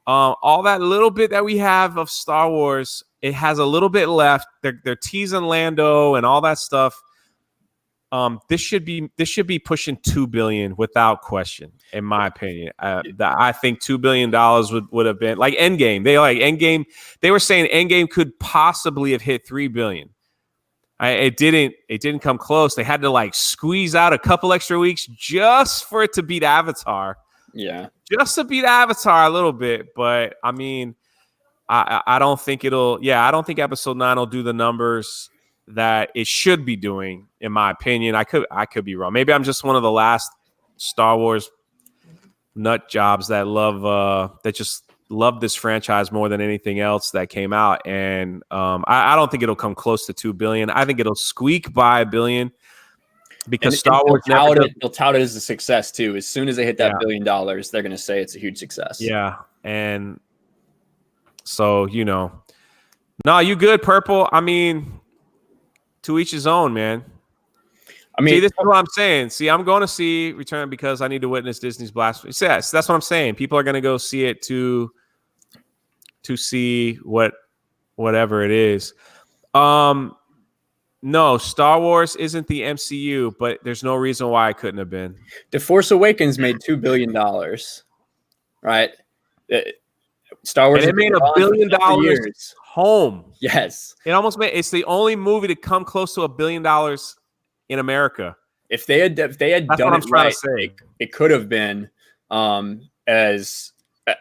Speaker 1: All that little bit that we have of Star Wars, it has a little bit left. They're teasing Lando and all that stuff. This should be pushing $2 billion without question, in my opinion. I think $2 billion would have been like Endgame. They were saying Endgame could possibly have hit $3 billion. It didn't come close. They had to like squeeze out a couple extra weeks just for it to beat Avatar.
Speaker 2: Yeah.
Speaker 1: Just to beat Avatar a little bit. But I mean, I don't think I don't think episode 9 will do the numbers that it should be doing, in my opinion. I could be wrong. Maybe I'm just one of the last Star Wars nut jobs that just love this franchise more than anything else that came out. And I don't think it'll come close to 2 billion. I think it'll squeak by $1 billion. Because Star Wars
Speaker 2: they'll tout it as a success too. As soon as they hit that $1 billion, they're going to say it's a huge success.
Speaker 1: Yeah, and so no, you good, Purple. I mean, to each his own, man. I mean, this is what I'm saying. See, I'm going to see Return because I need to witness Disney's blasphemy. Yes, that's what I'm saying. People are going to go see it to see whatever it is. No, Star Wars isn't the MCU, but there's no reason why it couldn't have been.
Speaker 2: The Force Awakens made $2 billion, right? Star Wars
Speaker 1: made $1 billion home.
Speaker 2: Yes,
Speaker 1: it's the only movie to come close to $1 billion in America.
Speaker 2: If they had done it right, it could have been as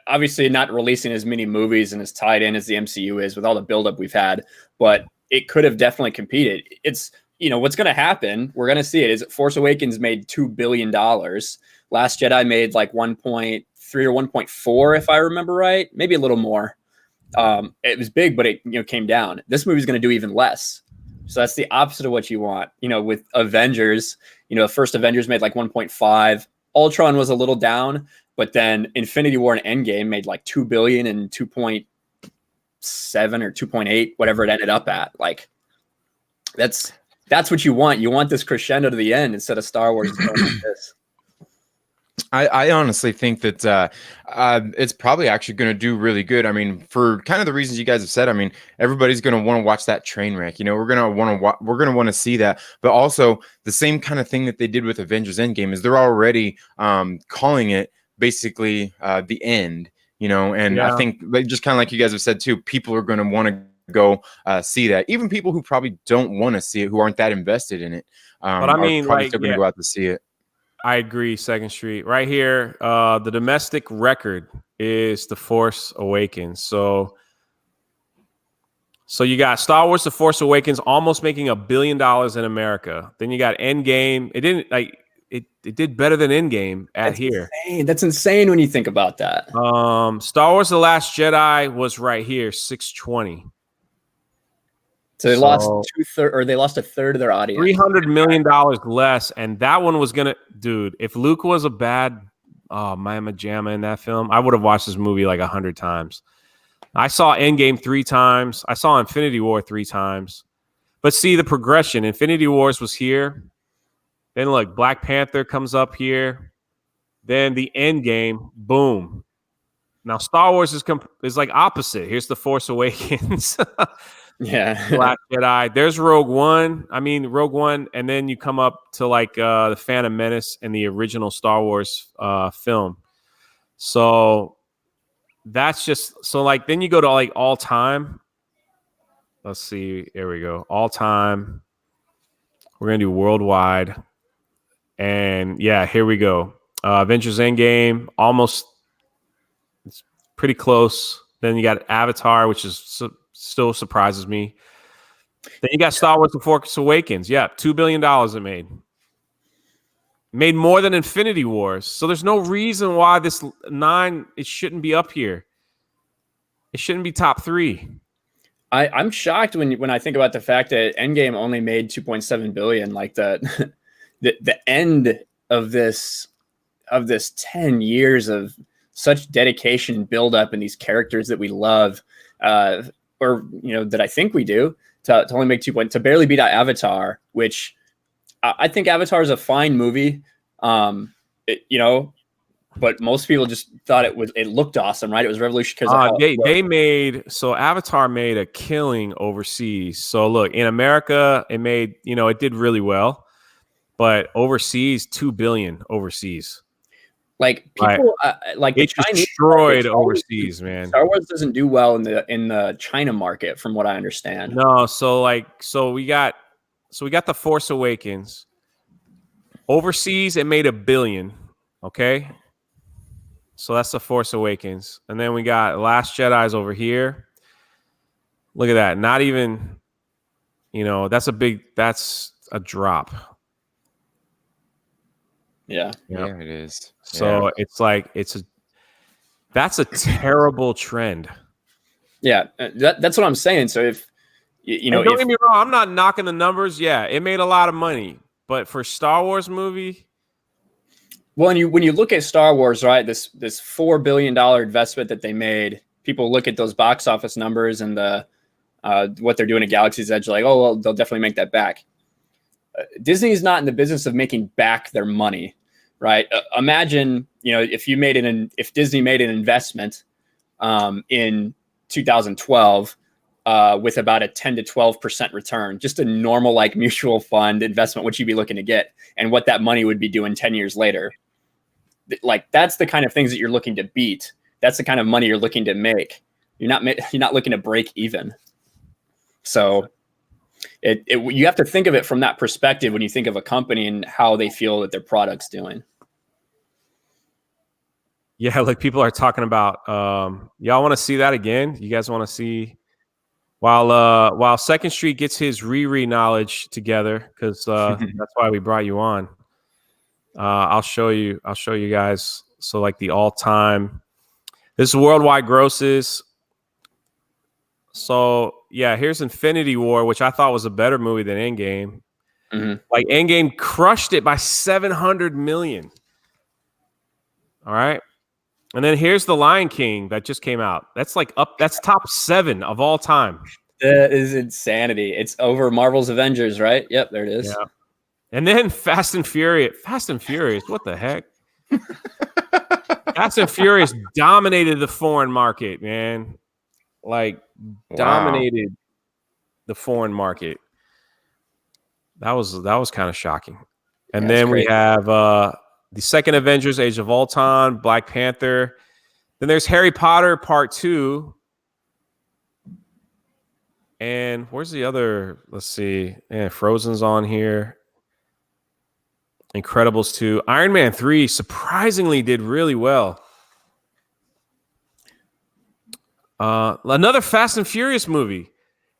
Speaker 2: obviously not releasing as many movies and as tied in as the MCU is with all the buildup we've had, but it could have definitely competed. It's, what's going to happen. We're going to see it. Is Force Awakens made $2 billion. Last Jedi made like 1.3 or 1.4, if I remember right, maybe a little more. It was big, but it came down. This movie's going to do even less. So that's the opposite of what you want. With Avengers, the first Avengers made like 1.5. Ultron was a little down, but then Infinity War and Endgame made like 2 billion and 2.7 or 2.8, whatever it ended up at. Like that's what you want. You want this crescendo to the end instead of Star Wars going like this.
Speaker 3: I honestly think that it's probably actually going to do really good. I mean, for kind of the reasons you guys have said. I mean, everybody's going to want to watch that train wreck. We're going to want to see that. But also the same kind of thing that they did with Avengers Endgame is they're already calling it basically the end. And I think just kind of like you guys have said too, people are going to want to go see that. Even people who probably don't want to see it, who aren't that invested in it,
Speaker 1: but I mean,
Speaker 3: are probably still going to go out to see it.
Speaker 1: I agree. Second Street right here. The domestic record is The Force Awakens. So you got Star Wars: The Force Awakens almost making $1 billion in America. Then you got Endgame. It didn't it did better than Endgame here.
Speaker 2: Insane. That's insane when you think about that.
Speaker 1: Star Wars: The Last Jedi was right here, 620.
Speaker 2: So they lost a third of their audience.
Speaker 1: $300 million less, and that one was dude. If Luke was a bad Mama Jamma in that film, I would have watched this movie like 100 times. I saw Endgame 3 times. I saw Infinity War 3 times. But see the progression. Infinity Wars was here. Then look, Black Panther comes up here. Then the Endgame, boom. Now Star Wars is like opposite. Here's The Force Awakens.
Speaker 2: Yeah.
Speaker 1: Last Jedi. There's Rogue One, and then you come up to like the Phantom Menace and the original Star Wars film. So that's then you go to like all time. Let's see. There we go. All time. We're gonna do worldwide. And yeah, here we go. Avengers Endgame, almost. It's pretty close. Then you got Avatar, which is still surprises me. Then you got Star Wars: The Force Awakens. Yeah, $2 billion it made. Made more than Infinity Wars. So there's no reason why this 9 it shouldn't be up here. It shouldn't be top 3.
Speaker 2: I'm shocked when I think about the fact that Endgame only made 2.7 billion. Like the end of this 10 years of such dedication and build up in these characters that we love, or that I think we do, to only make 2 points, to barely beat out Avatar, which I think Avatar is a fine movie. But most people just thought it looked awesome, right? It was revolutionary because
Speaker 1: Avatar made a killing overseas. So look, in America, it made, it did really well, but overseas, 2 billion overseas.
Speaker 2: Like people, like
Speaker 1: it destroyed overseas, man.
Speaker 2: Star Wars doesn't do well in the China market, from what I understand.
Speaker 1: No, so we got The Force Awakens. Overseas, it made 1 billion. Okay. So that's The Force Awakens. And then we got Last Jedi's over here. Look at that. Not even, that's a drop.
Speaker 2: Yeah.
Speaker 3: Yeah, it is.
Speaker 1: So it's like, that's a terrible trend.
Speaker 2: Yeah. That's what I'm saying. So if,
Speaker 1: don't get me wrong, I'm not knocking the numbers. Yeah. It made a lot of money, but for Star Wars movie.
Speaker 2: Well, when you look at Star Wars, right, this $4 billion investment that they made, people look at those box office numbers and what they're doing at Galaxy's Edge, like, oh, well, they'll definitely make that back. Disney is not in the business of making back their money, right? Imagine, if Disney made an investment in 2012 with about a 10 to 12% return, just a normal like mutual fund investment, what you'd be looking to get, and what that money would be doing 10 years later. Like, that's the kind of things that you're looking to beat. That's the kind of money you're looking to make. You're not looking to break even. So you have to think of it from that perspective when you think of a company and how they feel that their product's doing.
Speaker 1: Yeah, like people are talking about, y'all want to see that again? You guys want to see while Second Street gets his Riri knowledge together, because that's why we brought you on. I'll show you guys. So like the all-time, this is worldwide grosses. So yeah, here's Infinity War, which I thought was a better movie than Endgame.
Speaker 2: Mm-hmm.
Speaker 1: Like Endgame crushed it by 700 million. All right. And then here's The Lion King that just came out. That's top 7 of all time.
Speaker 2: That is insanity. It's over Marvel's Avengers, right? Yep, there it is.
Speaker 1: Yeah. And then Fast and Furious. What the heck? Fast and Furious dominated the foreign market, man. Like, dominated the foreign market. That was kind of shocking. And then we have the second Avengers, Age of Ultron, Black Panther. Then there's Harry Potter Part 2. And where's the other? Let's see. Frozen's on here. Incredibles 2. Iron Man 3 surprisingly did really well. Another Fast and Furious movie.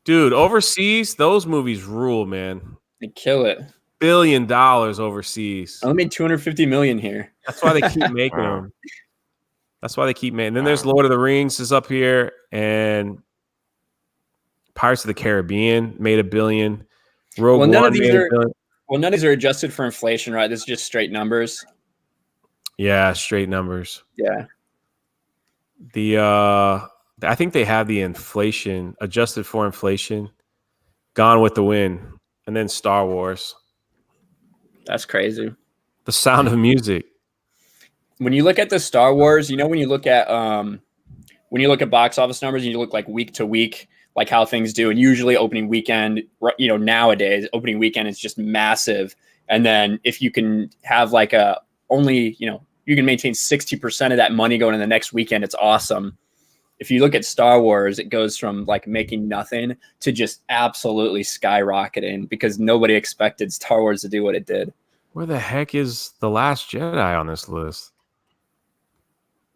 Speaker 1: Dude, overseas, those movies rule, man.
Speaker 2: They kill it.
Speaker 1: $1 billion overseas.
Speaker 2: I made 250 million here.
Speaker 1: That's why they keep making them. That's why they keep making. Then there's Lord of the Rings is up here, and Pirates of the Caribbean made $1 billion. Rogue One made $1 billion.
Speaker 2: Well, none of these are adjusted for inflation, right? This is just straight numbers.
Speaker 1: Yeah, straight numbers.
Speaker 2: Yeah.
Speaker 1: I think they have the inflation adjusted for inflation. Gone with the Wind, and then Star Wars.
Speaker 2: That's crazy.
Speaker 1: The Sound of Music.
Speaker 2: When you look at the Star Wars, when you look at box office numbers, and you look like week to week, like how things do, and usually opening weekend, nowadays opening weekend is just massive. And then if you can have like you can maintain 60% of that money going in the next weekend, it's awesome. If you look at Star Wars, it goes from like making nothing to just absolutely skyrocketing because nobody expected Star Wars to do what it did.
Speaker 1: Where the heck is The Last Jedi on this list?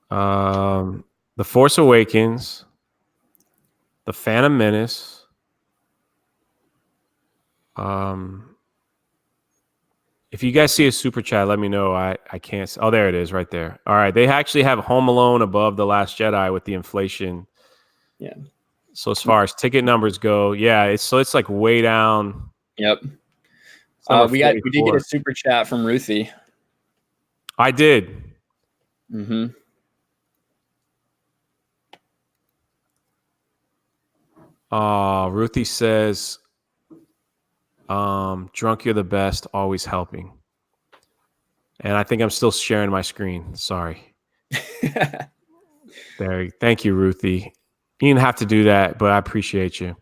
Speaker 1: The Force Awakens, The Phantom Menace, If you guys see a super chat, let me know. I can't. Oh, there it is, right there. All right, they actually have Home Alone above The Last Jedi with the inflation.
Speaker 2: Yeah.
Speaker 1: So as far as ticket numbers go, yeah, it's like way down.
Speaker 2: Yep. We did get
Speaker 1: 44.
Speaker 2: a super chat from Ruthie.
Speaker 1: I did.
Speaker 2: Mm-hmm.
Speaker 1: Ruthie says, drunk, you're the best, always helping. And I think I'm still sharing my screen. Sorry. There. Thank you, Ruthie. You didn't have to do that, but I appreciate you.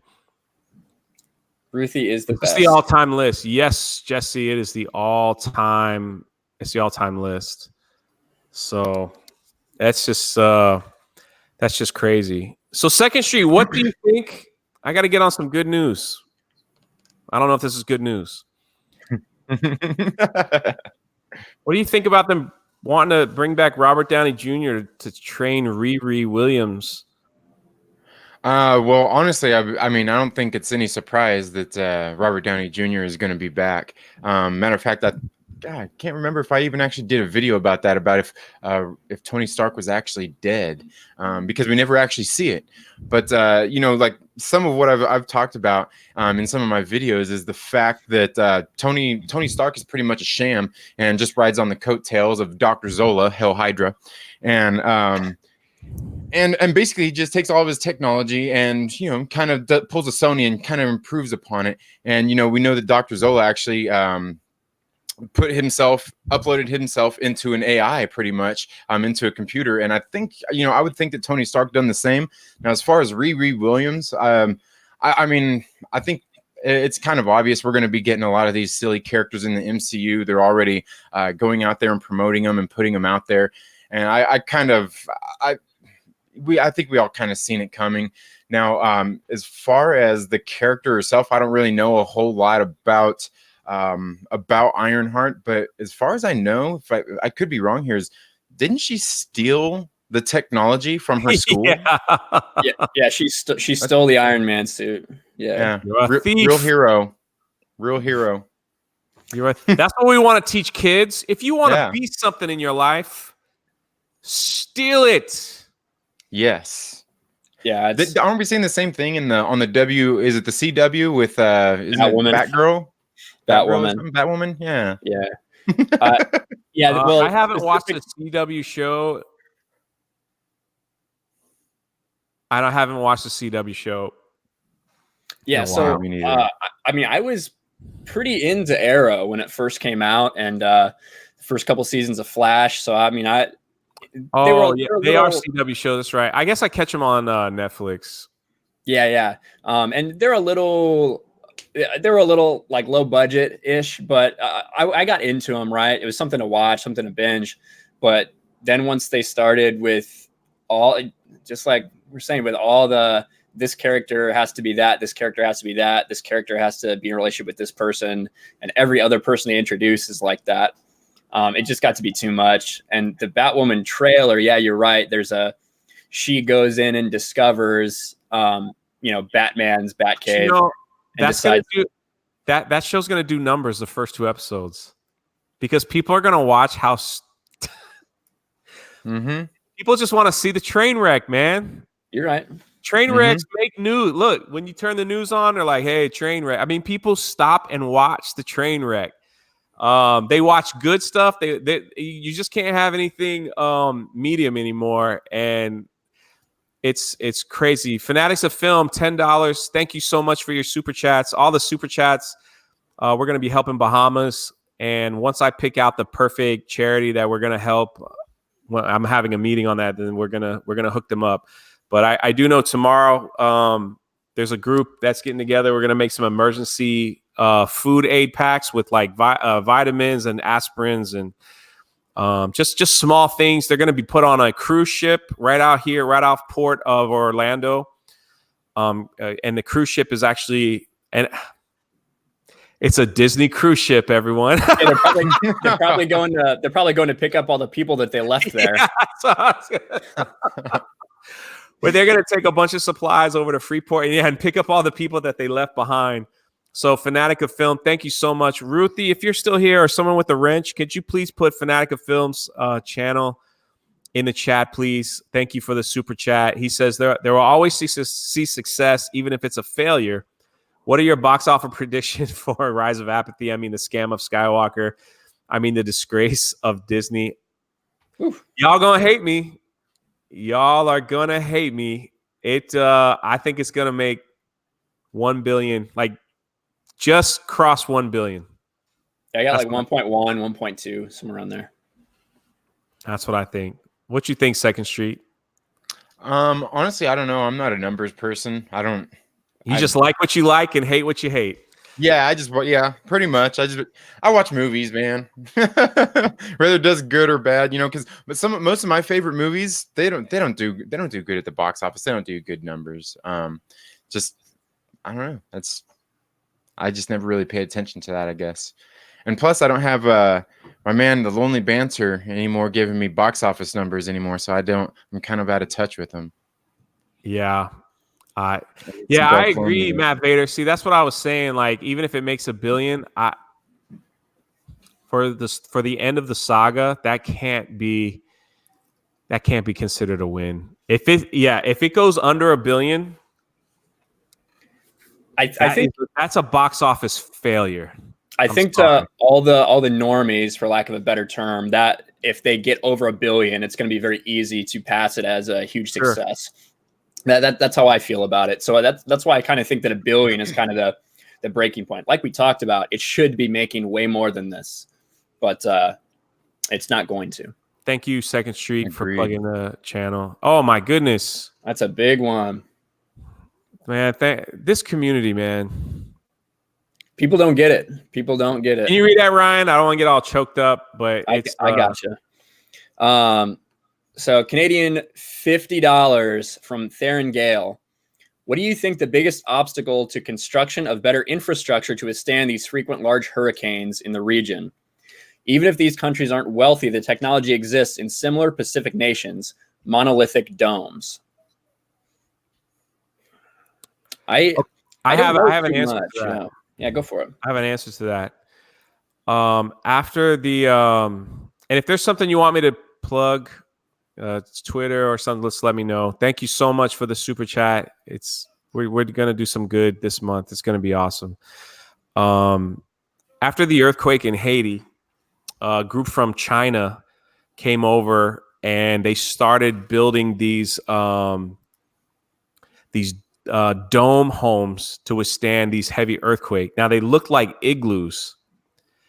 Speaker 2: Ruthie is the best.
Speaker 1: It's the all-time list. Yes, Jesse, it is the all-time. It's the all-time list. So that's just crazy. So Second Street, what do you think? I got to get on some good news. I don't know if this is good news. What do you think about them wanting to bring back Robert Downey Jr. to train Riri Williams?
Speaker 3: Well, honestly, I mean, I don't think it's any surprise that Robert Downey Jr. is going to be back. Matter of fact, I can't remember if I even actually did a video about that, about if Tony Stark was actually dead, because we never actually see it. But like some of what I've talked about in some of my videos is the fact that Tony Stark is pretty much a sham and just rides on the coattails of Dr. Zola, Hell Hydra, and basically he just takes all of his technology and kind of pulls a Sony and kind of improves upon it. And we know that Dr. Zola actually uploaded himself into an AI, pretty much into a computer. And I think I would think that Tony Stark done the same. Now, as far as Riri Williams, I mean, I think it's kind of obvious we're going to be getting a lot of these silly characters in the MCU. They're already going out there and promoting them and putting them out there. And I think we all kind of seen it coming. Now, as far as the character herself, I don't really know a whole lot about Ironheart, but as far as I know, if I could be wrong here, didn't she steal the technology from her school?
Speaker 2: yeah. She stole the Iron Man suit. Yeah.
Speaker 3: Real hero.
Speaker 1: That's what we want to teach kids. If you want to be something in your life, steal it.
Speaker 3: Yes.
Speaker 2: Yeah.
Speaker 3: Aren't we saying the same thing on the W? Is it the CW with Batgirl? Batwoman. Yeah.
Speaker 2: Well,
Speaker 1: I haven't watched the CW show. I haven't watched the CW show.
Speaker 2: Yeah. So I mean, I was pretty into Arrow when it first came out, and the first couple seasons of Flash. So I mean, they are
Speaker 1: CW show. That's right. I guess I catch them on Netflix.
Speaker 2: Yeah. And they're a little like low budget ish, but I got into them. Right, it was something to watch, something to binge. But then once they started with all, just like we're saying, with all this character has to be that, this character has to be that, this character has to be in a relationship with this person, and every other person they introduce is like that. It just got to be too much. And the Batwoman trailer, yeah, you're right. She goes in and discovers, Batman's Batcave.
Speaker 1: That show's gonna do numbers the first 2 episodes, because people are gonna watch how people just want to see the train wreck, man.
Speaker 2: You're right.
Speaker 1: Train wrecks make news. Look, when you turn the news on, they're like, hey, train wreck. I mean, people stop and watch the train wreck. They watch good stuff. You just can't have anything medium anymore, and it's crazy. Fanatics of Film, $10. Thank you so much for your super chats. All the super chats. We're going to be helping Bahamas, and once I pick out the perfect charity that we're going to help, I'm having a meeting on that. Then we're gonna hook them up. But I do know tomorrow there's a group that's getting together. We're going to make some emergency food aid packs with like vitamins and aspirins and just small things. They're going to be put on a cruise ship right out here, right off port of Orlando. And the cruise ship is actually it's a Disney cruise ship, everyone.
Speaker 2: Yeah, they're probably going to pick up all the people that they left there.
Speaker 1: But they're going to take a bunch of supplies over to Freeport and pick up all the people that they left behind. So Fanatic of Film, thank you so much. Ruthie, if you're still here or someone with a wrench, could you please put Fanatic of Film's channel in the chat, please? Thank you for the super chat. He says there will always see success, even if it's a failure. What are your box office predictions for Rise of Apathy? I mean, the scam of Skywalker. I mean, the disgrace of Disney.
Speaker 2: Oof.
Speaker 1: Y'all gonna hate me. Y'all are gonna hate me. I think it's gonna make 1 billion, like just cross 1 billion.
Speaker 2: I got like 1.1, 1.2, somewhere around there.
Speaker 1: That's what I think. What you think, Second Street?
Speaker 3: Honestly, I don't know. I'm not a numbers person.
Speaker 1: You just like what you like and hate what you hate.
Speaker 3: Yeah, pretty much. I watch movies, man. Whether it does good or bad, because most of my favorite movies, they don't do good at the box office. They don't do good numbers. Just I don't know. I just never really paid attention to that, I guess. And plus, I don't have my man, the Lonely Banter, anymore, giving me box office numbers anymore. So I'm kind of out of touch with them.
Speaker 1: Yeah. I agree, Matt Vader. See, that's what I was saying. Like, even if it makes $1 billion, for the end of the saga, that can't be considered a win. If it goes under $1 billion, I think that's a box office failure.
Speaker 2: I think to all the normies, for lack of a better term, that if they get over $1 billion, it's going to be very easy to pass it as a huge success. Sure. That's how I feel about it. So that's why I kind of think that $1 billion is kind of the breaking point. Like we talked about, it should be making way more than this, but it's not going to.
Speaker 1: Thank you, Second Street, for plugging the channel. Oh my goodness,
Speaker 2: that's a big one, man.
Speaker 1: This community, man.
Speaker 2: People don't get it. People don't get it.
Speaker 1: Can you read that, Ryan? I don't want to get all choked up, but
Speaker 2: I gotcha. So Canadian $50 from Theron Gale. What do you think the biggest obstacle to construction of better infrastructure to withstand these frequent large hurricanes in the region? Even if these countries aren't wealthy, the technology exists in similar Pacific nations, monolithic domes. I have an answer to that. Yeah, go for it.
Speaker 1: I have an answer to that. After the and if there's something you want me to plug, it's Twitter or something, let's let me know. Thank you so much for the super chat. We're gonna do some good this month. It's gonna be awesome. After the earthquake in Haiti, a group from China came over and they started building these dome homes to withstand these heavy earthquakes. Now they looked like igloos,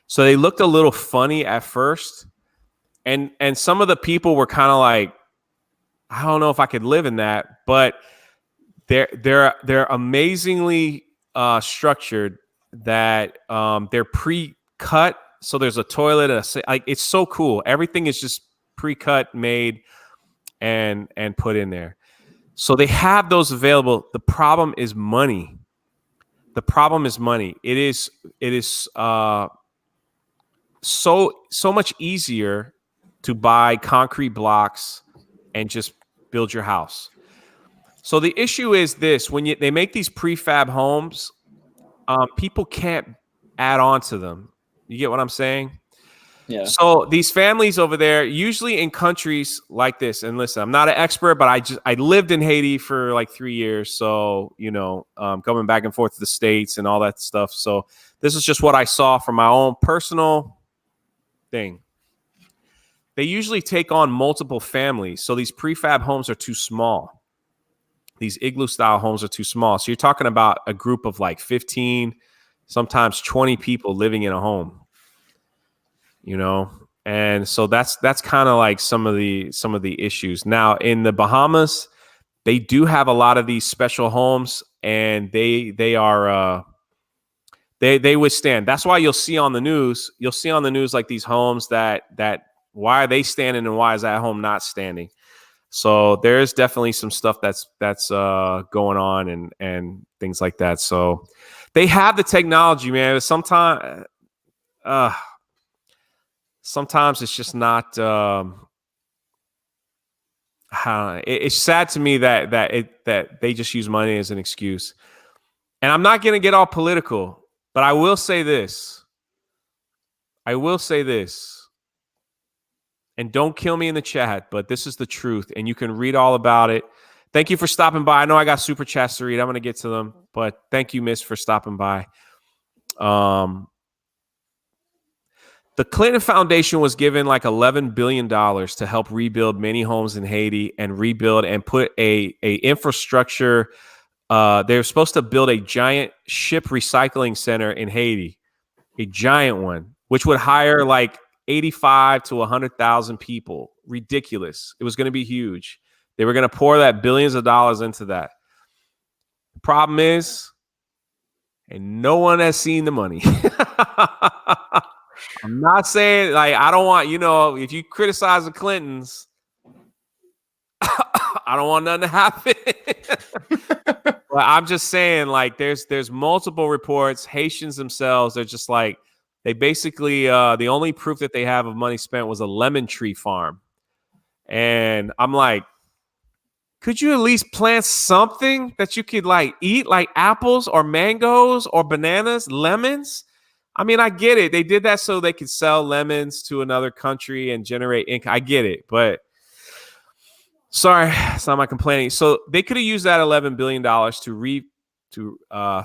Speaker 1: so they looked a little funny at first, and some of the people were kind of like, I don't know if I could live in that, but they're amazingly structured. That they're pre-cut, so there's a toilet, it's so cool. Everything is just pre-cut, made, and put in there. So they have those available. The problem is money. It is so much easier to buy concrete blocks and just build your house. So the issue is this: when they make these prefab homes, people can't add on to them. You get what I'm saying?
Speaker 2: Yeah.
Speaker 1: So these families over there, usually in countries like this, and listen, I'm not an expert, but I lived in Haiti for like 3 years. So, coming back and forth to the States and all that stuff. So this is just what I saw from my own personal thing. They usually take on multiple families. So these prefab homes are too small. These igloo style homes are too small. So you're talking about a group of like 15, sometimes 20 people living in a home. And so that's kind of like some of the issues. Now in the Bahamas, they do have a lot of these special homes, and they withstand. That's why you'll see on the news like these homes that why are they standing and why is that home not standing? So there's definitely some stuff that's going on and things like that. So they have the technology, man. Sometimes it's just not. It's sad to me that they just use money as an excuse. And I'm not going to get all political. But I will say this. And don't kill me in the chat, but this is the truth, and you can read all about it. Thank you for stopping by. I know I got super chats to read. I'm going to get to them, but thank you, Miss, for stopping by. The Clinton Foundation was given like $11 billion to help rebuild many homes in Haiti and rebuild and put a infrastructure. They're supposed to build a giant ship recycling center in Haiti, a giant one, which would hire like 85 to 100,000 people. Ridiculous. It was going to be huge. They were going to pour that billions of dollars into that. The problem is, and no one has seen the money. I'm not saying, like, I don't want, if you criticize the Clintons, I don't want nothing to happen. But I'm just saying, like, there's multiple reports. Haitians themselves, they're just like, they basically, the only proof that they have of money spent was a lemon tree farm. And I'm like, could you at least plant something that you could like eat, like apples or mangoes or bananas, lemons? I mean, I get it. They did that so they could sell lemons to another country and generate income. I get it, but sorry, it's not my complaining. So they could have used that $11 billion to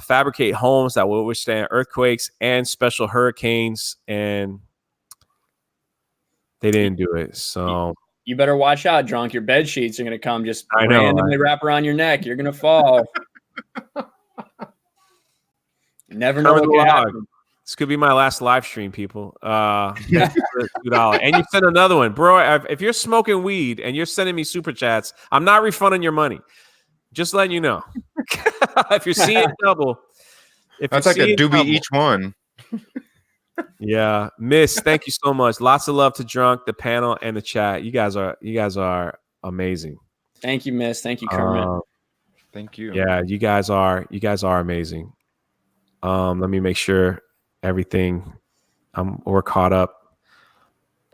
Speaker 1: fabricate homes that will withstand earthquakes and special hurricanes, and they didn't do it. So
Speaker 2: you better watch out, drunk. Your bed sheets are going to come just
Speaker 1: I know,
Speaker 2: randomly wrap around your neck. You're going to fall. You never know what can happen.
Speaker 1: This could be my last live stream, people. $2. And you send another one. Bro, if you're smoking weed and you're sending me super chats, I'm not refunding your money. Just letting you know. If you're seeing double.
Speaker 3: That's like a doobie each one.
Speaker 1: Yeah. Miss, thank you so much. Lots of love to Drunk, the panel, and the chat. You guys are amazing.
Speaker 2: Thank you, Miss. Thank you, Kermit.
Speaker 3: Thank you.
Speaker 1: Yeah, you guys are amazing. Let me make sure everything we're caught up.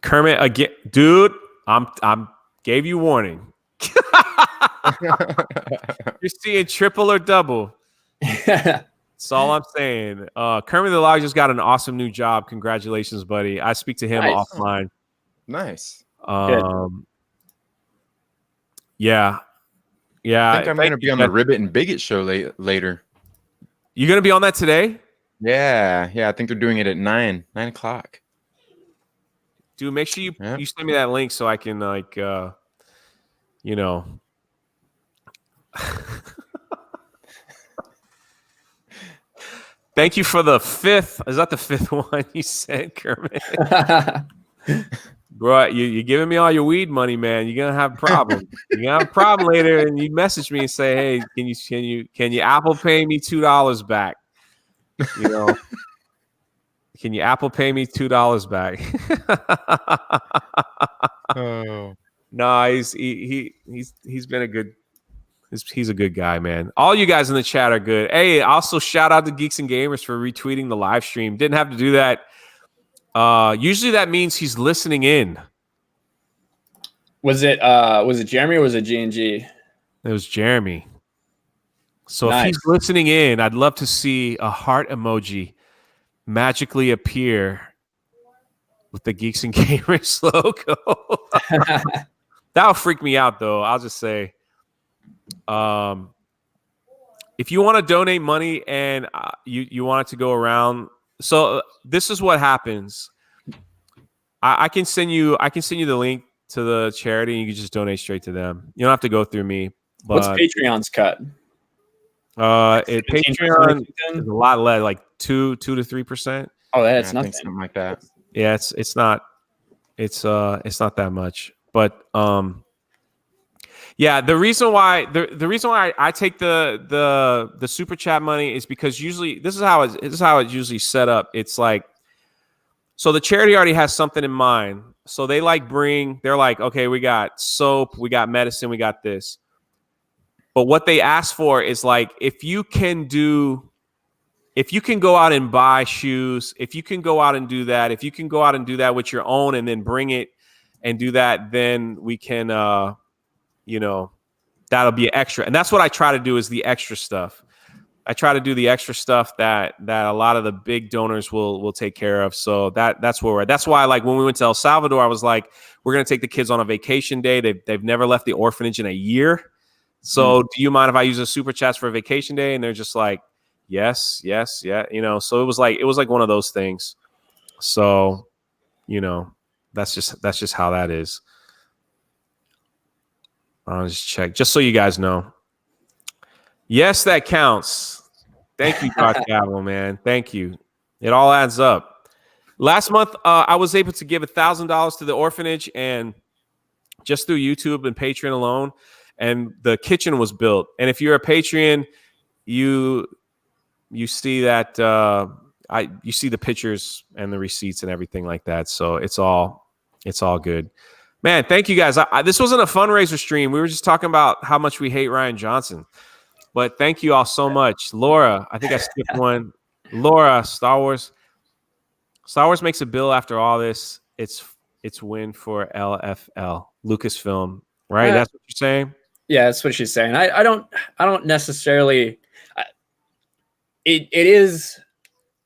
Speaker 1: Kermit again, dude. I'm gave you warning. You're seeing triple or double. That's all I'm saying. Kermit the Log just got an awesome new job. Congratulations, buddy. I speak to him offline.
Speaker 3: Nice.
Speaker 1: Yeah.
Speaker 3: I think I'm going to be on the Ribbit and Bigot show later.
Speaker 1: You going to be on that today?
Speaker 3: Yeah. I think they're doing it at 9 o'clock.
Speaker 1: Dude, make sure you send me that link so I can Thank you for the 5th. Is that the 5th one you sent, Kermit? Bro, you're giving me all your weed money, man. You're gonna have a problem. You're gonna have a problem later, and you message me and say, "Hey, can you Apple Pay me $2 back?" Can you Apple Pay me $2 back?
Speaker 3: Oh
Speaker 1: no, he's been a good. He's a good guy, man. All you guys in the chat are good. Hey, also shout out to Geeks and Gamers for retweeting the live stream. Didn't have to do that. Usually that means he's listening in.
Speaker 2: Was it Jeremy or was it G&G?
Speaker 1: It was Jeremy. So
Speaker 2: nice.
Speaker 1: If he's listening in, I'd love to see a heart emoji magically appear with the Geeks and Gamers logo. That'll freak me out, though. I'll just say. If you want to donate money and you want it to go around, so this is what happens. I can send you the link to the charity and you can just donate straight to them. You don't have to go through me. But,
Speaker 2: what's Patreon's cut?
Speaker 1: Patreon is a lot less, like 2 to 3%.
Speaker 2: Oh, that's nothing.
Speaker 3: Something like that.
Speaker 1: Yeah, it's not that much, but yeah, the reason why I take the super chat money is because usually this is how it's usually set up. It's like, so the charity already has something in mind. So they're like, okay, we got soap, we got medicine, we got this. But what they ask for is like, if you can go out and buy shoes, if you can go out and do that, if you can go out and do that with your own and then bring it and do that, then we can, that'll be extra. And that's what I try to do is the extra stuff. I try to do the extra stuff that a lot of the big donors will take care of. So that's where we're at. That's why, like, when we went to El Salvador, I was like, we're going to take the kids on a vacation day. They've never left the orphanage in a year. So do you mind if I use a super chats for a vacation day? And they're just like, yes, yeah. So it was like one of those things. So, that's just how that is. I'll just check just so you guys know. Yes, that counts. Thank you, Darth Gavel, man. Thank you. It all adds up. Last month, I was able to give $1,000 to the orphanage, and just through YouTube and Patreon alone, and the kitchen was built. And if you're a Patreon, you see that you see the pictures and the receipts and everything like that. So it's all good. Man, thank you guys. This wasn't a fundraiser stream. We were just talking about how much we hate Rian Johnson. But thank you all so much. Laura, I think I skipped one. Laura, Star Wars makes a bill after all this. It's win for LFL, Lucasfilm, right? That's what you're saying?
Speaker 2: Yeah, that's what she's saying. I don't necessarily it is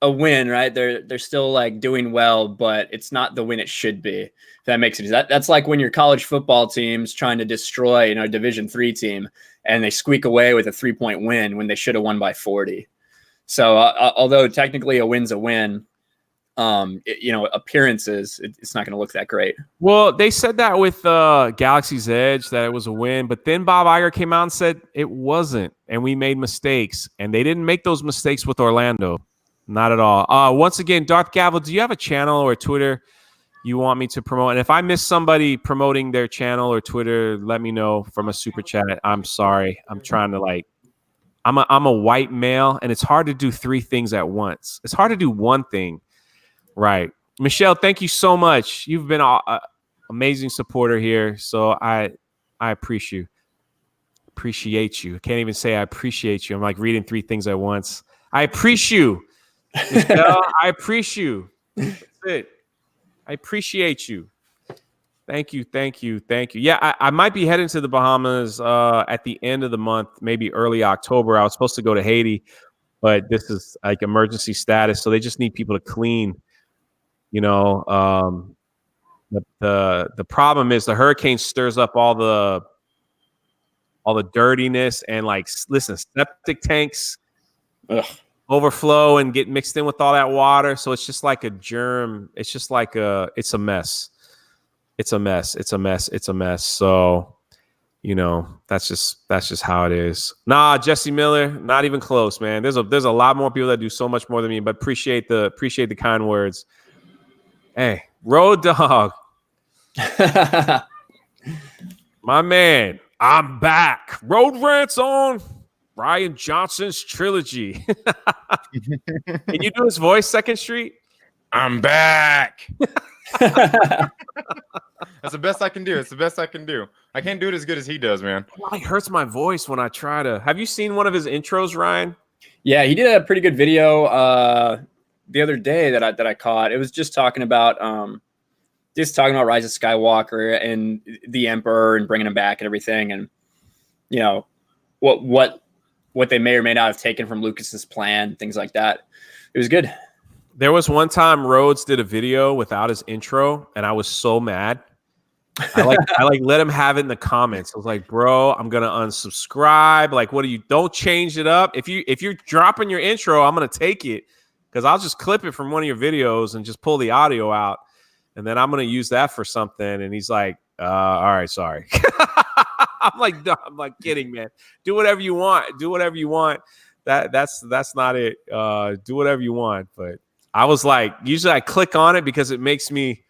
Speaker 2: a win, right? They're still like doing well, but it's not the win it should be. If that makes sense. That's like when your college football team's trying to destroy, a Division III team, and they squeak away with a 3-point win when they should have won by 40. So although technically a win's a win, appearances, it's not going to look that great.
Speaker 1: Well, they said that with Galaxy's Edge, that it was a win, but then Bob Iger came out and said it wasn't, and we made mistakes, and they didn't make those mistakes with Orlando. Not at all. Once again, Darth Gavel, do you have a channel or Twitter you want me to promote? And if I miss somebody promoting their channel or Twitter, let me know from a super chat. I'm sorry. I'm trying to I'm a white male, and it's hard to do 3 things at once. It's hard to do one thing. Right. Michelle, thank you so much. You've been an amazing supporter here. So I appreciate you. I can't even say I appreciate you. I'm like reading 3 things at once. I appreciate you. Michelle, I appreciate you. That's it. I appreciate you. Thank you. Yeah, I might be heading to the Bahamas at the end of the month, maybe early October. I was supposed to go to Haiti, but this is like emergency status. So they just need people to clean. The problem is the hurricane stirs up all the dirtiness, and septic tanks overflow and get mixed in with all that water. So it's just like a germ. It's just like it's a mess. It's a mess. So, that's just how it is. Nah, Jesse Miller, not even close, man. There's a lot more people that do so much more than me, but appreciate the kind words. Hey, Road Dog. My man, I'm back. Road Rants on Rian Johnson's Trilogy. Can you do his voice, Second Street?
Speaker 3: I'm back. That's the best I can do. It's the best I can do. I can't do it as good as he does, man.
Speaker 1: It hurts my voice when I try to. Have you seen one of his intros, Ryan?
Speaker 2: Yeah, he did a pretty good video the other day that I caught. It was just talking about Rise of Skywalker and the Emperor and bringing him back and everything, and what they may or may not have taken from Lucas's plan, things like that. It was good.
Speaker 1: There was one time Rhodes did a video without his intro, and I was so mad. I let him have it in the comments. I was like, bro, I'm gonna unsubscribe. Like, don't change it up. If you're dropping your intro, I'm gonna take it, because I'll just clip it from one of your videos and just pull the audio out, and then I'm gonna use that for something. And he's like, all right, sorry. I'm like kidding, man. Do whatever you want. That's not it. Do whatever you want. But I was like, usually I click on it because it makes me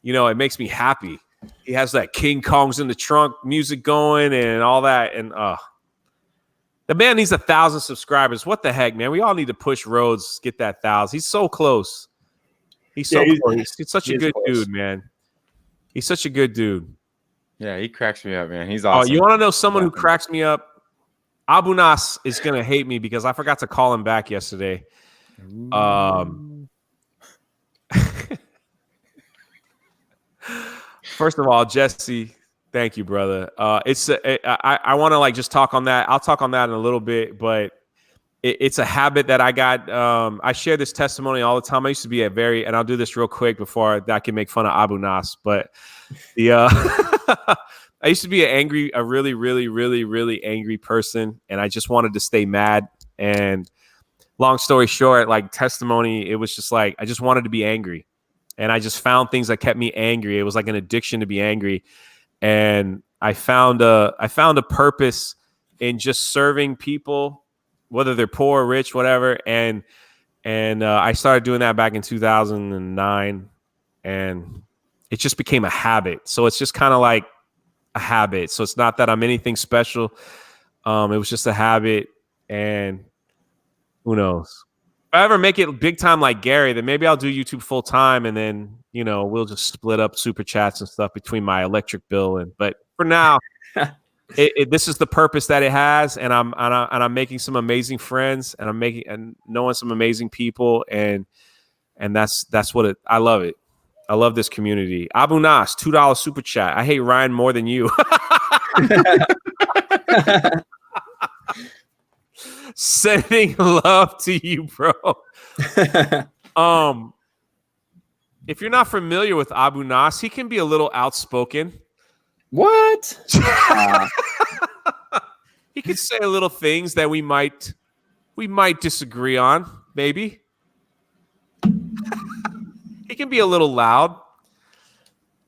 Speaker 1: happy. He has that King Kong's in the trunk music going and all that. And the man needs 1,000 subscribers. What the heck, man? We all need to push Rhodes, get that 1,000. He's so close. He's close. He's such a good dude, man. He's such a good dude.
Speaker 3: Yeah, he cracks me up, man. He's awesome.
Speaker 1: Oh, you want to know someone who cracks me up? Abu Nas is going to hate me because I forgot to call him back yesterday. First of all, Jesse, thank you, brother. I want to just talk on that. I'll talk on that in a little bit, but it's a habit that I got. I share this testimony all the time. I used to be and I'll do this real quick before I can make fun of Abu Nas, but the I used to be a really, really, really, really angry person, and I just wanted to stay mad. And long story short, like testimony, it was just like I just wanted to be angry, and I just found things that kept me angry. It was like an addiction to be angry, and I found a purpose in just serving people, whether they're poor or rich, whatever. And I started doing that back in 2009, and it just became a habit. So it's just kind of like a habit. So it's not that I'm anything special. It was just a habit, and who knows? If I ever make it big time like Gary, then maybe I'll do YouTube full time, and then we'll just split up super chats and stuff between my electric bill. But for now, this is the purpose that it has, and I'm making some amazing friends, and I'm knowing some amazing people, and that's what I love it. I love this community. Abu Nas, $2 super chat. I hate Ryan more than you. Sending love to you, bro. If you're not familiar with Abu Nas, he can be a little outspoken.
Speaker 2: What?
Speaker 1: He could say little things that we might disagree on, maybe. He can be a little loud.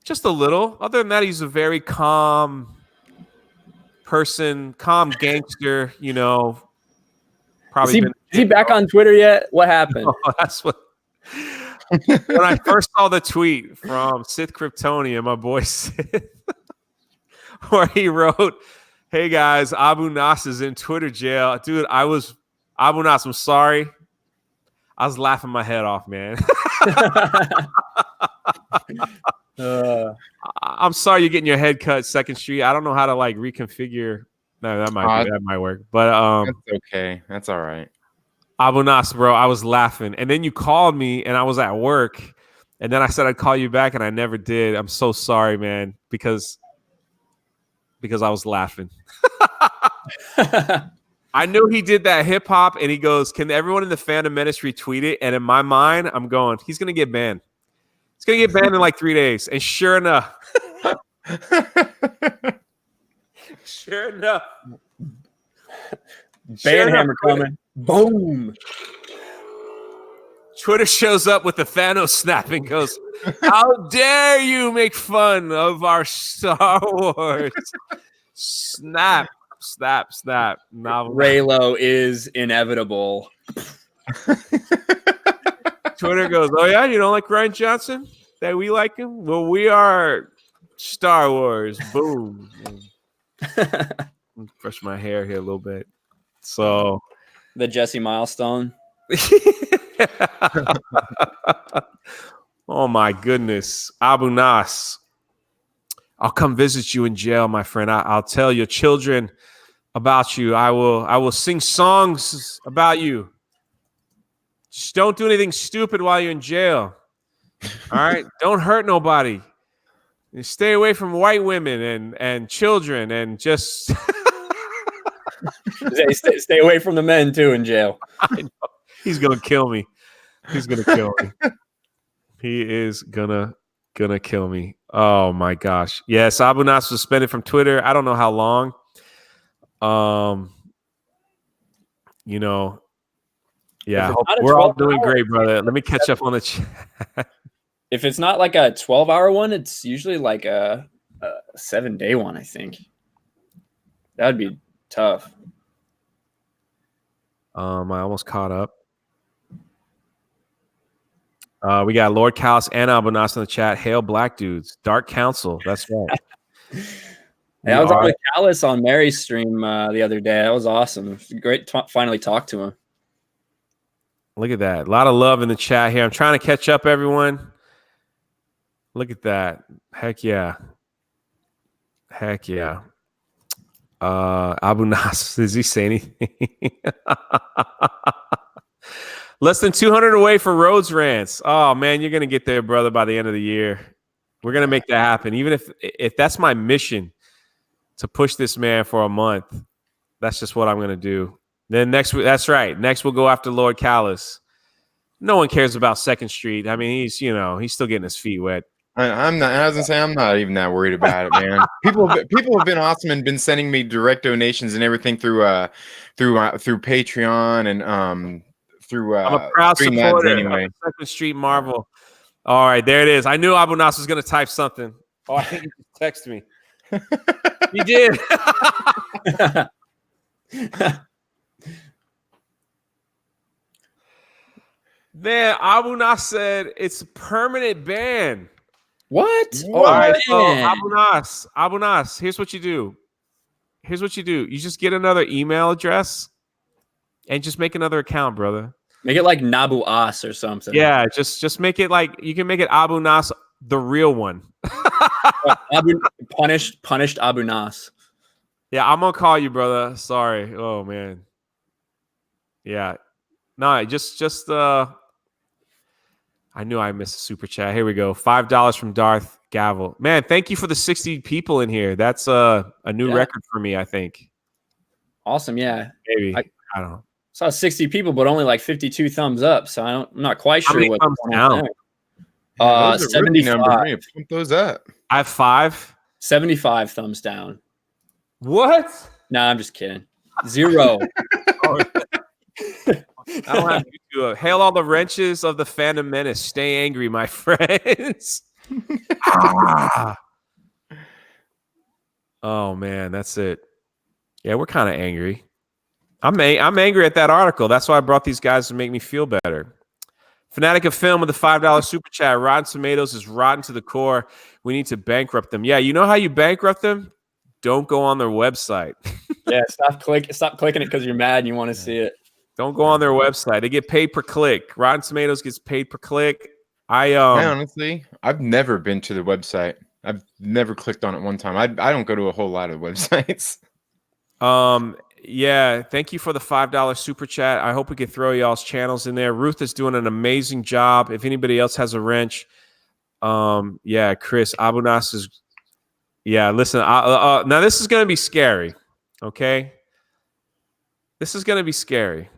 Speaker 1: Just a little. Other than that, he's a very calm person, calm gangster, Probably
Speaker 2: is he back on Twitter yet? What happened?
Speaker 1: Oh, that's what. When I first saw the tweet from Sith Kryptonian, my boy Sith, where he wrote, "Hey guys, Abu Nas is in Twitter jail." Dude, Abu Nas, I'm sorry. I was laughing my head off, man. I'm sorry you're getting your head cut, 2nd Street. I don't know how to reconfigure. No, that might work. But
Speaker 3: that's okay. That's all right.
Speaker 1: Abu Nas, bro, I was laughing. And then you called me and I was at work. And then I said I'd call you back and I never did. I'm so sorry, man, because I was laughing. I knew he did that hip hop, and he goes, "Can everyone in the Phantom Menace retweet it?" And in my mind, I'm going, he's going to get banned. He's going to get banned in 3 days. And sure enough. Sure enough.
Speaker 2: Banhammer coming. Boom.
Speaker 1: Twitter shows up with the Thanos snap and goes, "How dare you make fun of our Star Wars?" Snap, snap, snap.
Speaker 2: Raylo is inevitable.
Speaker 1: Twitter goes, "Oh yeah, you don't like Rian Johnson? That we like him? Well, we are Star Wars." Boom. Brush my hair here a little bit. So
Speaker 2: the Jesse milestone.
Speaker 1: Oh my goodness. Abu Nas, I'll come visit you in jail, my friend. I'll tell your children about you. I will sing songs about you. Just don't do anything stupid while you're in jail. All right? Don't hurt nobody. Stay away from white women and children, and just
Speaker 2: stay away from the men too in jail.
Speaker 1: I know. He's gonna kill me. He's gonna kill me. He is gonna kill me. Oh my gosh. Yes, Abu Nas was suspended from Twitter. I don't know how long. Yeah, we're all doing great, brother. Let me catch up on the chat.
Speaker 2: If it's not like a 12-hour one, it's usually like a 7-day one, I think. That would be tough.
Speaker 1: I almost caught up. We got Lord Callus and Abu Nas in the chat. Hail Black Dudes. Dark Council. That's right.
Speaker 2: I was on with Callus on Mary's stream the other day. That was awesome. It was great to finally talk to him.
Speaker 1: Look at that. A lot of love in the chat here. I'm trying to catch up, everyone. Look at that. Heck yeah. Heck yeah. Abu Nas, does he say anything? Less than 200 away for Rhodes Rants. Oh, man, you're going to get there, brother, by the end of the year. We're going to make that happen. Even if that's my mission, to push this man for a month, that's just what I'm going to do. Then that's right. Next, we'll go after Lord Callis. No one cares about 2nd Street. I mean, he's still getting his feet wet.
Speaker 3: I'm not. I was gonna say I'm not even that worried about it, man. People have been awesome and been sending me direct donations and everything through Patreon and through.
Speaker 1: I'm a proud
Speaker 3: Stream
Speaker 1: supporter
Speaker 3: Ads anyway.
Speaker 1: of 2nd Street Marvel. All right, there it is. I knew Abu Nas was gonna type something. Oh, I think he just texted me. He did. Man, Abu Nas said it's a permanent ban.
Speaker 2: What?
Speaker 1: All right,
Speaker 2: man.
Speaker 1: so Abu Nas, here's what you do. You just get another email address and just make another account, brother.
Speaker 2: Make it like Nabu As or something.
Speaker 1: Yeah, just make it like you can make it Abu Nas, the real one.
Speaker 2: Punished Abu Nas.
Speaker 1: Yeah, I'm gonna call you, brother. Sorry. Oh man. Yeah. No, just I knew I missed a super chat. Here we go. $5 from Darth Gavel. Man, thank you for the 60 people in here. That's a new record for me, I think.
Speaker 2: Awesome, yeah.
Speaker 1: Maybe. I don't know.
Speaker 2: Saw 60 people, but only like 52 thumbs up. So I'm not quite sure
Speaker 1: many
Speaker 2: what
Speaker 1: thumbs down.
Speaker 3: Those are rookie
Speaker 2: 75.
Speaker 3: numbers. We need to pump those up.
Speaker 1: I have 5.
Speaker 2: 75 thumbs down.
Speaker 1: What?
Speaker 2: Nah, I'm just kidding. 0.
Speaker 1: I don't have YouTube. Hail all the wrenches of the Phantom Menace. Stay angry, my friends. Oh man, that's it. Yeah, we're kind of angry. I'm angry at that article. That's why I brought these guys to make me feel better. Fanatic of Film with the $5 super chat. Rotten Tomatoes is rotten to the core. We need to bankrupt them. Yeah, you know how you bankrupt them? Don't go on their website.
Speaker 2: Yeah, stop clicking it because you're mad and you want to see it.
Speaker 1: Don't go on their website. They get paid per click. Rotten Tomatoes gets paid per click.
Speaker 3: Honestly, I've never been to the website. I've never clicked on it one time. I don't go to a whole lot of websites.
Speaker 1: Yeah, thank you for the $5 super chat. I hope we could throw y'all's channels in there. Ruth is doing an amazing job. If anybody else has a wrench, yeah, Chris Abu Nas is. Yeah, listen. Now this is gonna be scary. Okay, this is gonna be scary.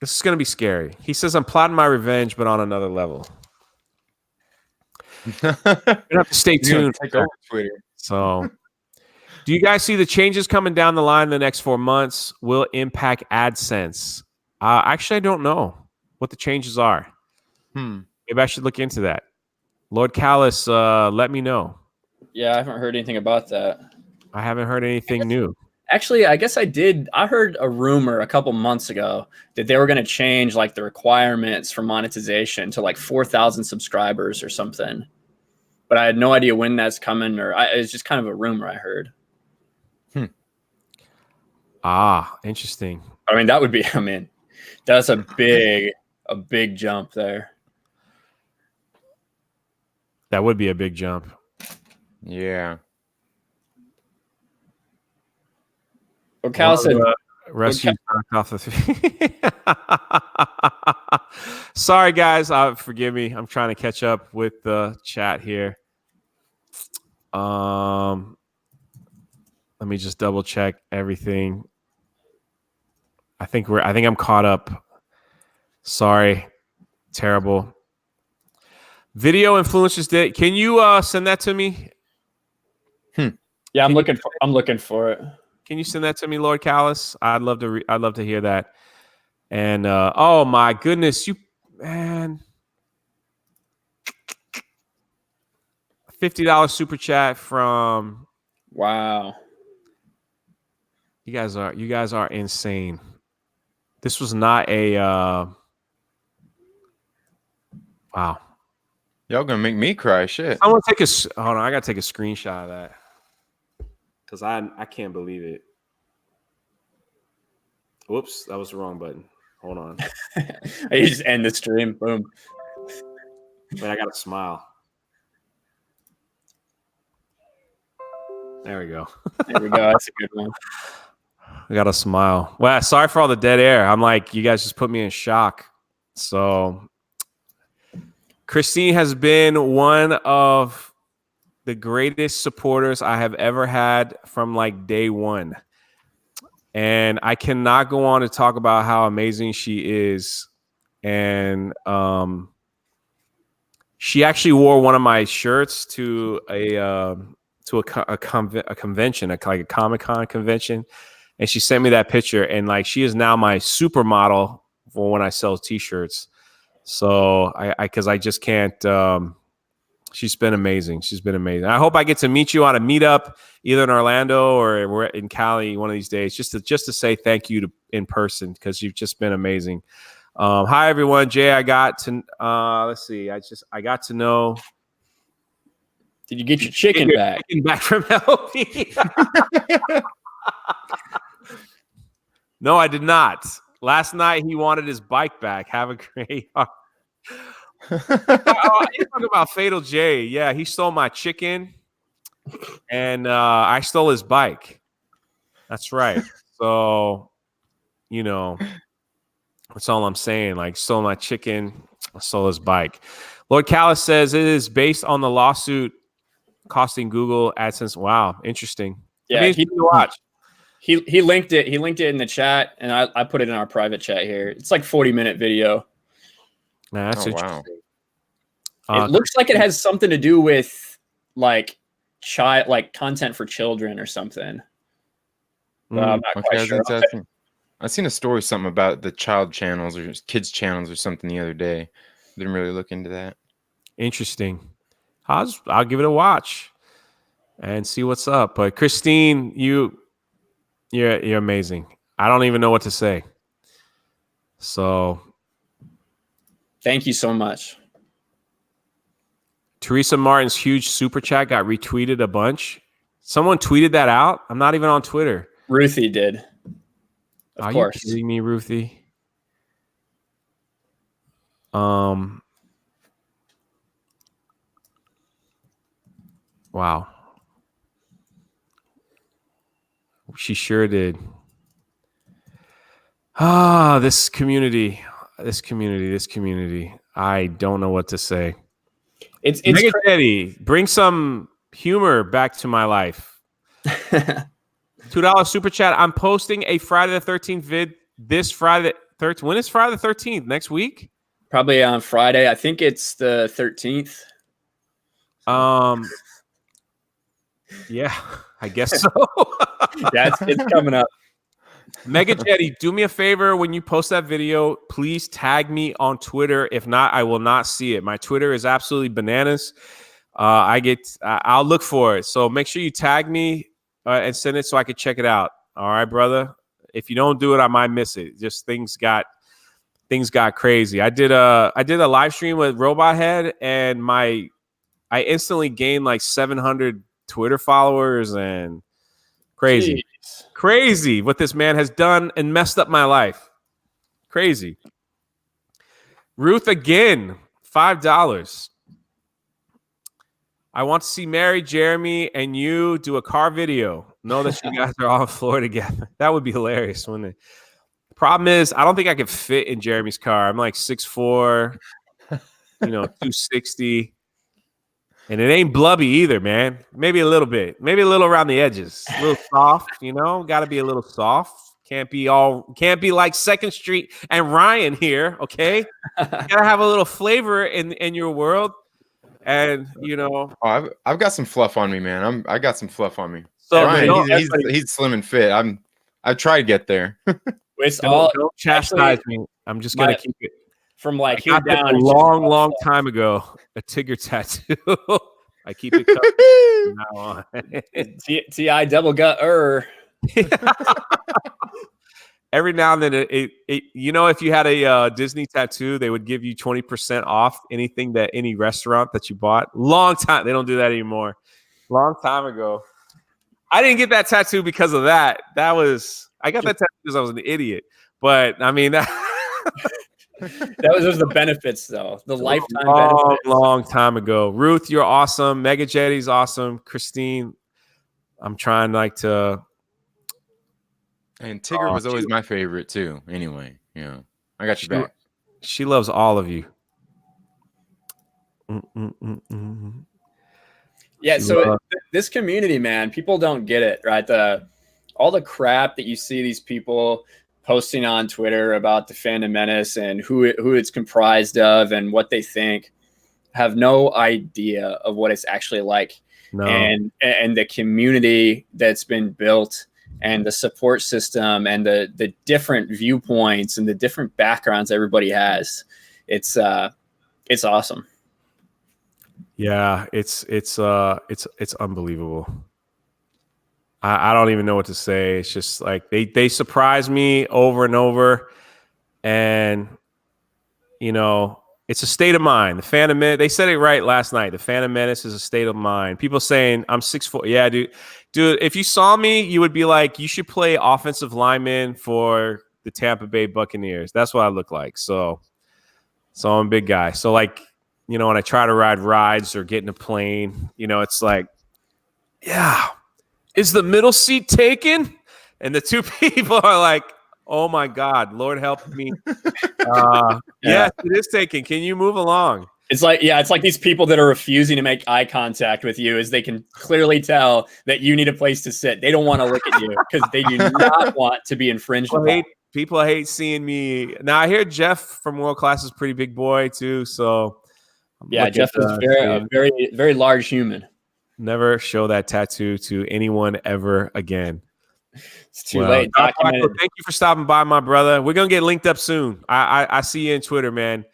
Speaker 1: This is gonna be scary. He says I'm plotting my revenge, but on another level. You're gonna have to stay tuned.
Speaker 3: Take over Twitter.
Speaker 1: So, do you guys see the changes coming down the line in the next 4 months will impact AdSense? Actually, I don't know what the changes are. Maybe I should look into that. Lord Callis, let me know.
Speaker 2: Yeah, I haven't heard anything about that.
Speaker 1: I haven't heard anything new.
Speaker 2: Actually, I guess I did. I heard a rumor a couple months ago that they were going to change like the requirements for monetization to like 4,000 subscribers or something. But I had no idea when that's coming, it's just kind of a rumor I heard.
Speaker 1: Interesting.
Speaker 2: I mean, that's a big jump there.
Speaker 1: That would be a big jump.
Speaker 3: Yeah.
Speaker 2: Well, Cal said,
Speaker 1: rescue off the. Sorry, guys. Forgive me. I'm trying to catch up with the chat here. Let me just double check everything. I think I'm caught up. Sorry. Terrible. Video influencers did. Can you send that to me?
Speaker 2: Yeah, I'm looking for it.
Speaker 1: Can you send that to me, Lord Callis? I'd love to hear that. And oh my goodness, man. $50 super chat from.
Speaker 2: Wow.
Speaker 1: You guys are insane. This was not a wow.
Speaker 3: Y'all gonna make me cry, shit.
Speaker 1: I want to take hold on, I gotta take a screenshot of that. Because I can't believe it. Whoops, that was the wrong button. Hold on.
Speaker 2: You just end the stream. Boom.
Speaker 1: Wait, I gotta smile. There we go.
Speaker 2: There we go. That's a good one.
Speaker 1: I got to smile. Well, sorry for all the dead air. I'm like, you guys just put me in shock. So Christine has been one of the greatest supporters I have ever had from like day one. And I cannot go on to talk about how amazing she is. And she actually wore one of my shirts to a convention, like a Comic-Con convention. And she sent me that picture. And like, she is now my supermodel for when I sell t-shirts. So because I just can't, she's been amazing. She's been amazing. I hope I get to meet you on a meetup, either in Orlando or we're in Cali one of these days, just to say thank you in person, because you've just been amazing. Hi everyone, Jay. I got to let's see. I got to know.
Speaker 2: Did you get your chicken back?
Speaker 1: Chicken back from LP. No, I did not. Last night he wanted his bike back. Have a great. You're talking about Fatal J. Yeah, he stole my chicken, and I stole his bike. That's right. So, you know, that's all I'm saying. Like, stole my chicken, I stole his bike. Lord Callis says it is based on the lawsuit costing Google AdSense. Wow, interesting.
Speaker 2: Yeah,
Speaker 1: watch.
Speaker 2: He linked it. He linked it in the chat, and I put it in our private chat here. It's like 40-minute video.
Speaker 1: Nah, that's interesting.
Speaker 2: Wow. It looks like it has something to do with like content for children or something. I'm not quite sure.
Speaker 3: I seen a story something about the child channels or kids channels or something the other day. Didn't really look into that.
Speaker 1: Interesting. I'll give it a watch and see what's up. But Christine, you're amazing. I don't even know what to say. So
Speaker 2: thank you so much.
Speaker 1: Teresa Martin's huge super chat got retweeted a bunch. Someone tweeted that out. I'm not even on Twitter.
Speaker 2: Ruthie did. Of course.
Speaker 1: You kidding me, Ruthie? Wow. She sure did. This community. I don't know what to say.
Speaker 2: It's
Speaker 1: Eddie, bring some humor back to my life. $2 super chat. I'm posting a Friday the 13th vid this Friday. When is Friday the 13th? Next week?
Speaker 2: Probably on Friday. I think it's the 13th.
Speaker 1: Yeah, I guess so.
Speaker 2: It's coming up.
Speaker 1: Mega Jetty, do me a favor when you post that video, please tag me on Twitter. If not, I will not see it. My Twitter is absolutely bananas. I'll look for it. So make sure you tag me and send it so I can check it out. All right, brother. If you don't do it, I might miss it. Just things got crazy. I did a live stream with Robot Head, and I instantly gained like 700 Twitter followers, and crazy what this man has done and messed up my life. Crazy. Ruth again, $5. I want to see Mary, Jeremy, and you do a car video. Know that you guys are all on the floor together. That would be hilarious, wouldn't it? Problem is, I don't think I could fit in Jeremy's car. I'm like 6'4", 260. And it ain't blubby either, man. Maybe a little bit. Maybe a little around the edges. A little soft, got to be a little soft. Can't be like 2nd Street and Ryan here, okay? Got to have a little flavor in your world. And,
Speaker 3: I've got some fluff on me, man. I got some fluff on me.
Speaker 1: So
Speaker 3: Ryan, he's slim and fit. I try to get there.
Speaker 1: Don't chastise me. I'm just going to keep it.
Speaker 2: From like here down,
Speaker 1: a long time ago, a Tigger tattoo. I keep it covered from now on.
Speaker 2: T.I. double gut
Speaker 1: Every now and then, if you had a Disney tattoo, they would give you 20% off any restaurant that you bought. Long time. They don't do that anymore. Long time ago. I didn't get that tattoo because of that. I got that tattoo because I was an idiot. But I mean,
Speaker 2: those are the benefits, though. The lifetime benefits.
Speaker 1: Long time ago. Ruth, you're awesome. Mega Jetty's awesome. Christine, I'm trying to.
Speaker 3: And Tigger was always my favorite too. Anyway, I got you back.
Speaker 1: She loves all of you.
Speaker 2: Yeah, so this community, man, people don't get it, right? All the crap that you see these people posting on Twitter about the Phantom Menace and who it's comprised of and what they think, have no idea of what it's actually like.
Speaker 1: No.
Speaker 2: And the community that's been built and the support system and the different viewpoints and the different backgrounds everybody has. It's awesome.
Speaker 1: Yeah, it's unbelievable. I don't even know what to say. It's just like they surprise me over and over, and you know, it's a state of mind. The Phantom Menace, they said it right last night. The Phantom Menace is a state of mind. People saying I'm 6'4". Yeah, dude, if you saw me, you would be like, you should play offensive lineman for the Tampa Bay Buccaneers. That's what I look like. So I'm a big guy. So like, you know, when I try to ride rides or get in a plane, you know, it's like, yeah, is the middle seat taken? And the two people are like, oh my God, Lord help me. Yes, it is taken. Can you move along?
Speaker 2: It's like these people that are refusing to make eye contact with you, as they can clearly tell that you need a place to sit. They don't want to look at you because they do not want to be infringed upon.
Speaker 1: People hate seeing me. Now I hear Jeff from World Class is a pretty big boy too. So
Speaker 2: yeah, Jeff is a very, very large human.
Speaker 1: Never show that tattoo to anyone ever again.
Speaker 2: It's too late.
Speaker 1: Thank you for stopping by, my brother. We're gonna get linked up soon. I see you in Twitter, man.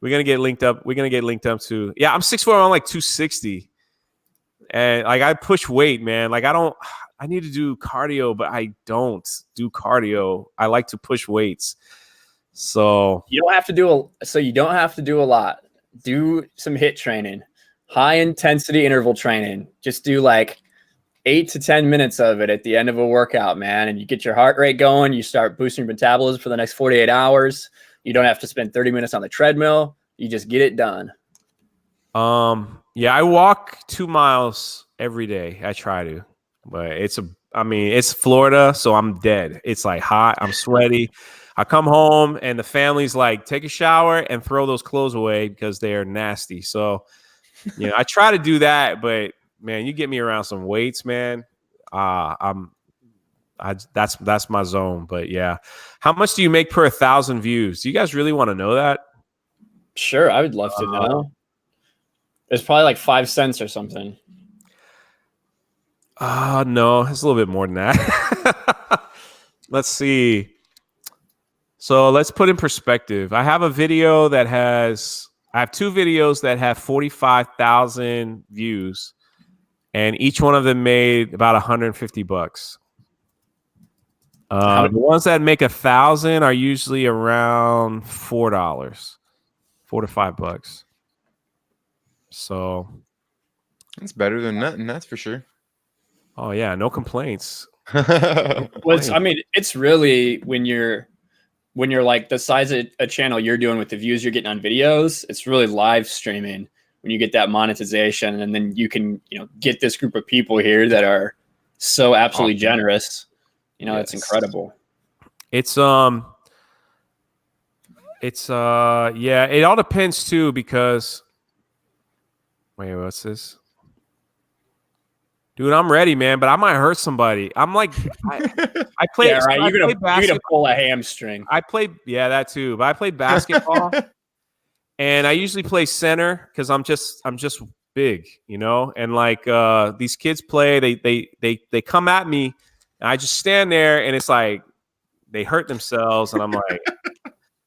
Speaker 1: We're gonna get linked up. We're gonna get linked up too. Yeah, I'm 6'4". I'm like 260, and like I push weight, man. Like I need to do cardio, but I don't do cardio. I like to push weights. So
Speaker 2: you don't have to do a lot. Do some HIIT training, high intensity interval training. Just do like 8 to 10 minutes of it at the end of a workout, man. And you get your heart rate going. You start boosting your metabolism for the next 48 hours. You don't have to spend 30 minutes on the treadmill. You just get it done.
Speaker 1: Yeah, I walk 2 miles every day. I try to, but it's Florida, so I'm dead. It's like hot. I'm sweaty. I come home and the family's like, take a shower and throw those clothes away because they're nasty. So, you know, I try to do that, but man, you get me around some weights, man. That's my zone. But yeah, how much do you make per 1,000 views? Do you guys really want to know that?
Speaker 2: Sure, I would love to know. It's probably like 5 cents or something.
Speaker 1: No, it's a little bit more than that. Let's see. So let's put in perspective. I have two videos that have 45,000 views, and each one of them made about $150. The ones that make 1,000 are usually around $4, $4 to $5. So
Speaker 3: it's better than nothing, that's for sure.
Speaker 1: Oh yeah, no complaints.
Speaker 2: It's really when you're like the size of a channel you're doing with the views you're getting on videos, it's really live streaming when you get that monetization, and then you can, you know, get this group of people here that are so absolutely generous. You know, It's incredible.
Speaker 1: It all depends too, because wait, what's this? Dude, I'm ready, man, but I might hurt somebody. I'm like, I play.
Speaker 2: Yeah, right. You're gonna pull a hamstring.
Speaker 1: That too. But I played basketball, and I usually play center because I'm just big, you know. And like these kids play, they come at me, and I just stand there, and it's like they hurt themselves, and I'm like.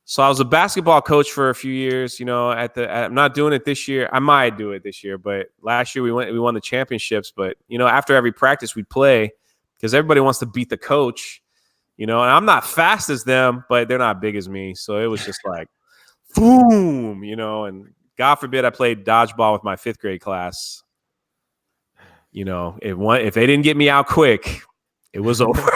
Speaker 1: So I was a basketball coach for a few years, you know, I'm not doing it this year. I might do it this year, but last year we won the championships. But, you know, after every practice we'd play because everybody wants to beat the coach, you know, and I'm not fast as them, but they're not big as me. So it was just like, boom, you know, and God forbid I played dodgeball with my 5th grade class. You know, if they didn't get me out quick, it was over.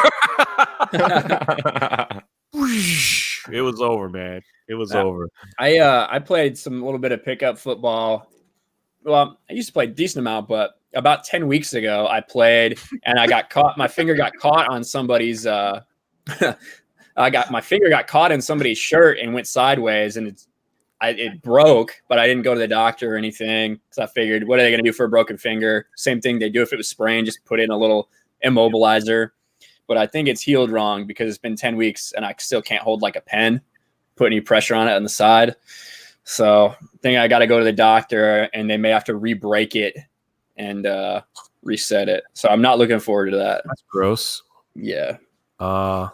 Speaker 1: It was over, man. It was over.
Speaker 2: I played a little bit of pickup football. Well, I used to play a decent amount, but about 10 weeks ago I played and I got caught. My finger got caught on somebody's my finger got caught in somebody's shirt and went sideways, and it broke, but I didn't go to the doctor or anything because I figured, what are they going to do for a broken finger? Same thing they do if it was sprained, just put in a little immobilizer. But I think it's healed wrong because it's been 10 weeks and I still can't hold like a pen, put any pressure on it on the side. So I think I got to go to the doctor and they may have to re-break it and reset it. So I'm not looking forward to that.
Speaker 1: That's gross.
Speaker 2: Yeah.
Speaker 1: All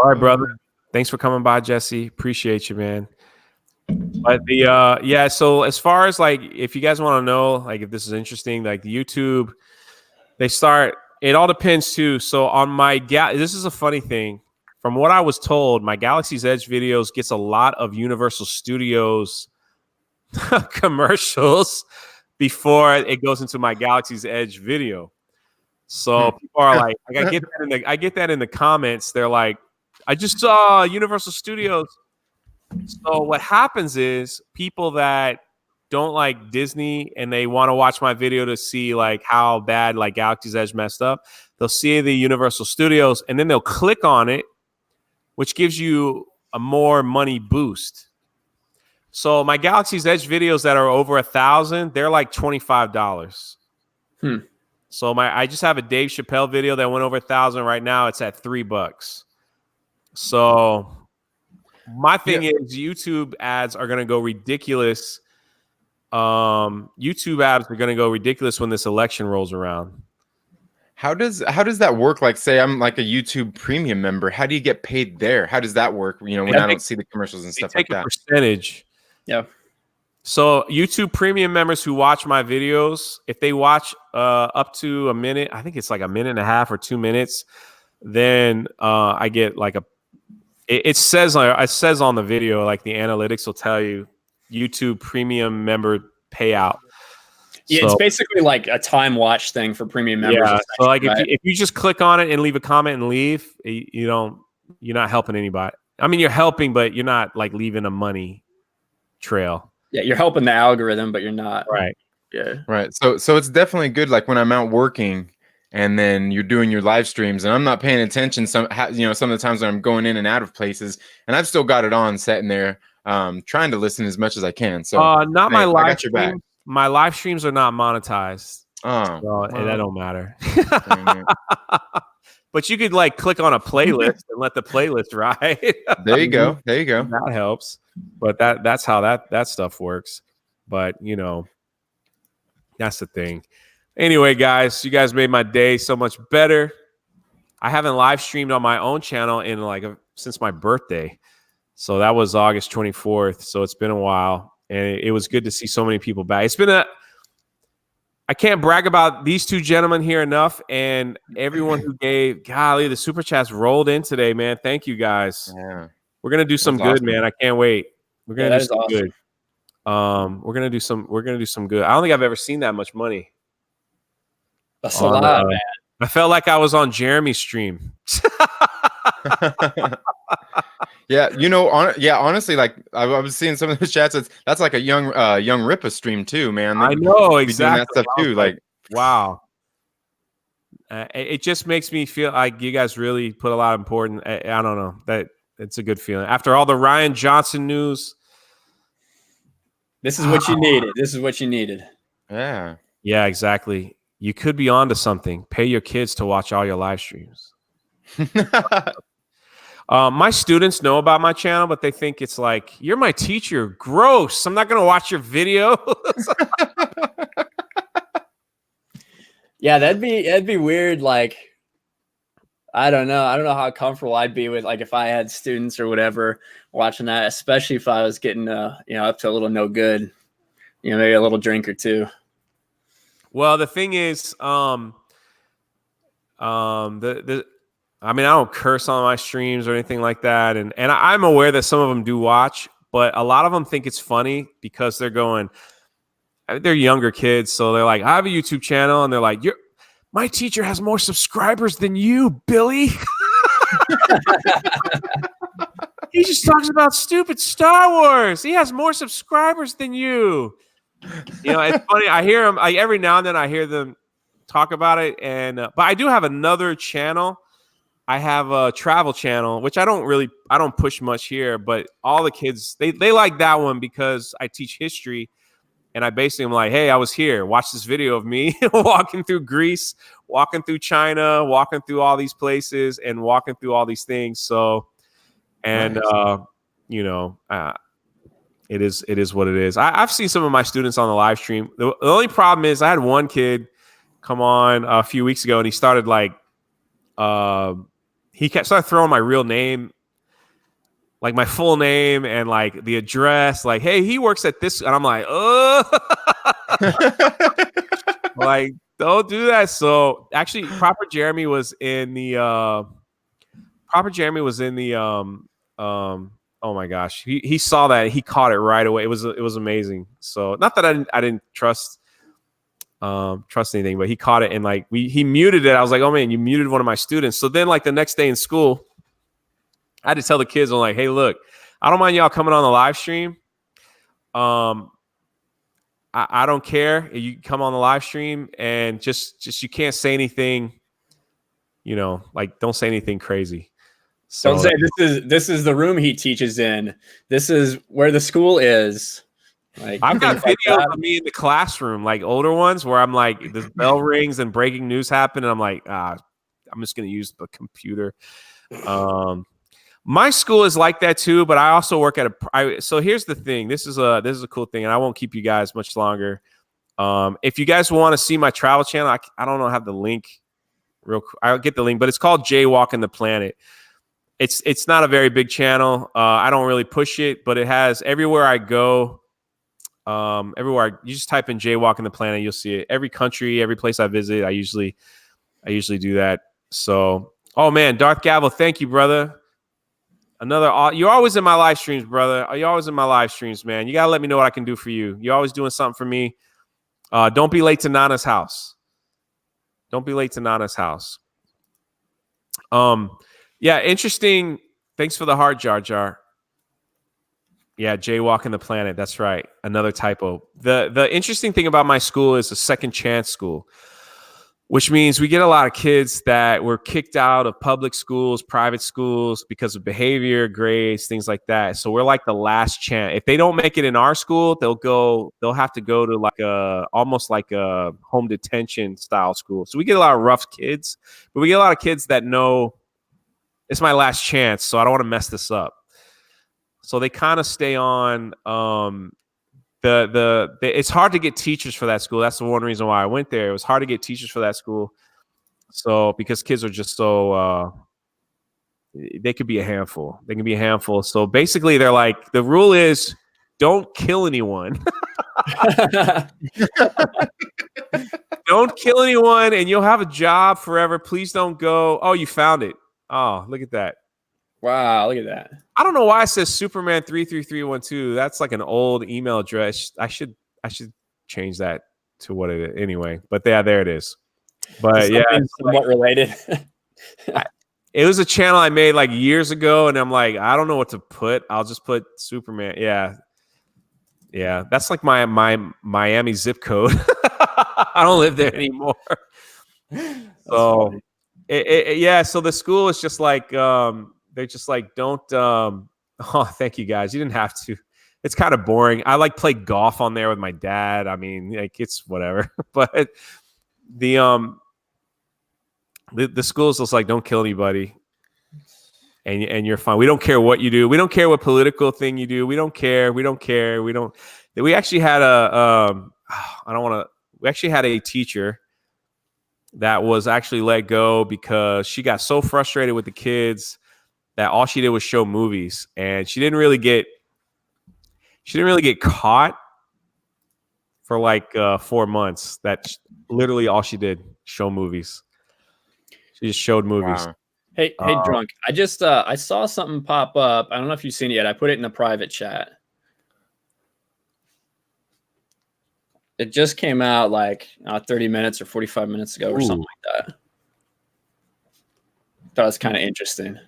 Speaker 1: right, brother. Thanks for coming by, Jesse. Appreciate you, man. But the so as far as like, if you guys want to know, like, if this is interesting, like the YouTube, it all depends too. So on my this is a funny thing. From what I was told, my Galaxy's Edge videos gets a lot of Universal Studios commercials before it goes into my Galaxy's Edge video. So people are like, I get that in the comments. They're like, I just saw Universal Studios. So what happens is people that don't like Disney and they want to watch my video to see like how bad like Galaxy's Edge messed up, they'll see the Universal Studios and then they'll click on it, which gives you a more money boost. So my Galaxy's Edge videos that are over 1,000, they're like $25. So I just have a Dave Chappelle video that went over 1,000. Right now it's at $3. So my thing is YouTube ads are going to go ridiculous. YouTube ads are going to go ridiculous when this election rolls around.
Speaker 3: How does that work? Like, say I'm like a YouTube premium member. How do you get paid there? How does that work? You know, when I don't see the commercials and stuff like that.
Speaker 1: Percentage.
Speaker 2: Yeah.
Speaker 1: So YouTube premium members who watch my videos, if they watch up to a minute, I think it's like a minute and a half or 2 minutes, then I get like it says on the video, like the analytics will tell you YouTube premium member payout.
Speaker 2: Yeah, it's basically like a time watch thing for premium members.
Speaker 1: Yeah, so like if you just click on it and leave a comment and leave, you're not helping anybody. I mean, you're helping, but you're not like leaving a money trail.
Speaker 2: Yeah, you're helping the algorithm, but you're not.
Speaker 1: Right.
Speaker 2: Yeah.
Speaker 3: Right. So it's definitely good. Like when I'm out working and then you're doing your live streams and I'm not paying attention. Some of the times when I'm going in and out of places and I've still got it on sitting there, trying to listen as much as I can. So
Speaker 1: not my live stream. My live streams are not monetized.
Speaker 3: Oh,
Speaker 1: and that don't matter. But you could like click on a playlist and let the playlist ride.
Speaker 3: There you go.
Speaker 1: That helps. But that's how that stuff works. But that's the thing. Anyway, guys, you guys made my day so much better. I haven't live streamed on my own channel in since my birthday. So that was August 24th. So it's been a while. And it was good to see so many people back. I can't brag about these two gentlemen here enough. And everyone who gave, golly, the super chats rolled in today, man. Thank you guys.
Speaker 3: Yeah.
Speaker 1: We're going to do some good, man. I can't wait. We're going to do some good. We're going to do some good. I don't think I've ever seen that much money.
Speaker 2: That's a lot, man.
Speaker 1: I felt like I was on Jeremy's stream.
Speaker 3: Yeah, honestly, like I was seeing some of the chats. That's like a young Ripa stream too, man.
Speaker 1: I know exactly
Speaker 3: that stuff too. Like,
Speaker 1: wow, it just makes me feel like you guys really put a lot of important. I don't know, that it's a good feeling after all the Rian Johnson news.
Speaker 2: This is what you needed. This is what you needed.
Speaker 3: Yeah,
Speaker 1: exactly. You could be onto something. Pay your kids to watch all your live streams. My students know about my channel, but they think it's like, you're my teacher. Gross. I'm not going to watch your video.
Speaker 2: Yeah, that'd be weird. Like, I don't know how comfortable I'd be with, like, if I had students or whatever watching that, especially if I was getting, up to a little no good, maybe a little drink or two.
Speaker 1: Well, the thing is, I mean, I don't curse on my streams or anything like that. And I'm aware that some of them do watch, but a lot of them think it's funny because they're younger kids. So they're like, I have a YouTube channel. And they're like, my teacher has more subscribers than you, Billy. He just talks about stupid Star Wars. He has more subscribers than you. It's funny. I hear them every now and then. I hear them talk about it. And but I do have another channel. I have a travel channel, which I don't push much here, but all the kids, they like that one because I teach history. And I basically am like, hey, I was here. Watch this video of me walking through Greece, walking through China, walking through all these places, and walking through all these things. So, and
Speaker 3: Nice.
Speaker 1: it is what it is. I've seen some of my students on the live stream. The only problem is I had one kid come on a few weeks ago, and he started like, he started throwing my real name, like my full name and like the address, like, hey, he works at this. And I'm like, oh, like, don't do that. So actually Proper Jeremy was in the, oh my gosh. He saw that. He caught it right away. It was amazing. So not that I didn't trust anything, but he caught it. And like, he muted it. I was like, oh man, you muted one of my students. So then like the next day in school, I had to tell the kids, I'm like, hey, look, I don't mind y'all coming on the live stream. I don't care. You come on the live stream and just you can't say anything, like don't say anything crazy. So
Speaker 2: Don't say this is the room he teaches in. This is where the school is. Like,
Speaker 1: I've got
Speaker 2: like
Speaker 1: videos of me in the classroom, like older ones, where I'm like, the bell rings and breaking news happen, and I'm like, I'm just gonna use the computer. My school is like that too, but I also work at so here's the thing. This is a cool thing, and I won't keep you guys much longer. If you guys want to see my travel channel, I don't know, have the link I'll get the link, but it's called Jaywalking the Planet. It's not a very big channel. I don't really push it, but it has everywhere I go. You just type in Jaywalking the Planet, you'll see it. Every country, every place I visit, I usually do that. So, oh man, Darth Gavel, thank you, brother. You're always in my live streams, brother. You're always in my live streams, man. You gotta let me know what I can do for you. You're always doing something for me. Don't be late to Nana's house. Don't be late to Nana's house. Yeah, interesting. Thanks for the heart, Jar Jar. Yeah, Jaywalking the Planet. That's right. Another typo. The interesting thing about my school is a second chance school, which means we get a lot of kids that were kicked out of public schools, private schools because of behavior, grades, things like that. So we're like the last chance. If they don't make it in our school, they'll have to go to like almost like a home detention style school. So we get a lot of rough kids, but we get a lot of kids that know it's my last chance, so I don't want to mess this up. So they kind of stay on. It's hard to get teachers for that school. That's the one reason why I went there. It was hard to get teachers for that school. So because kids are just so they could be a handful. They can be a handful. So basically they're like, the rule is don't kill anyone. Don't kill anyone and you'll have a job forever. Please don't go. Oh, you found it. Oh, look at that.
Speaker 2: Wow, look at that.
Speaker 1: I don't know why it says Superman 33312. That's like an old email address. I should change that to what it is anyway. But yeah, there it is. But yeah,
Speaker 2: it's somewhat related.
Speaker 1: It was a channel I made like years ago, and I'm like, I don't know what to put. I'll just put Superman. Yeah. Yeah. That's like my Miami zip code. I don't live there anymore. So yeah, so the school is just like they're just like, don't oh, thank you guys. You didn't have to. It's kind of boring. I like play golf on there with my dad. I mean, like it's whatever. But the school's just like, don't kill anybody. And you're fine. We don't care what you do. We don't care what political thing you do. We don't care. We actually had we actually had a teacher that was actually let go because she got so frustrated with the kids that all she did was show movies, and she didn't really get caught for like 4 months. That's literally all she did, show movies. She just showed movies.
Speaker 2: Wow. Hey, Drunk. I just I saw something pop up. I don't know if you've seen it yet. I put it in a private chat. It just came out like 30 minutes or 45 minutes ago or something like that. Thought it was kind of interesting.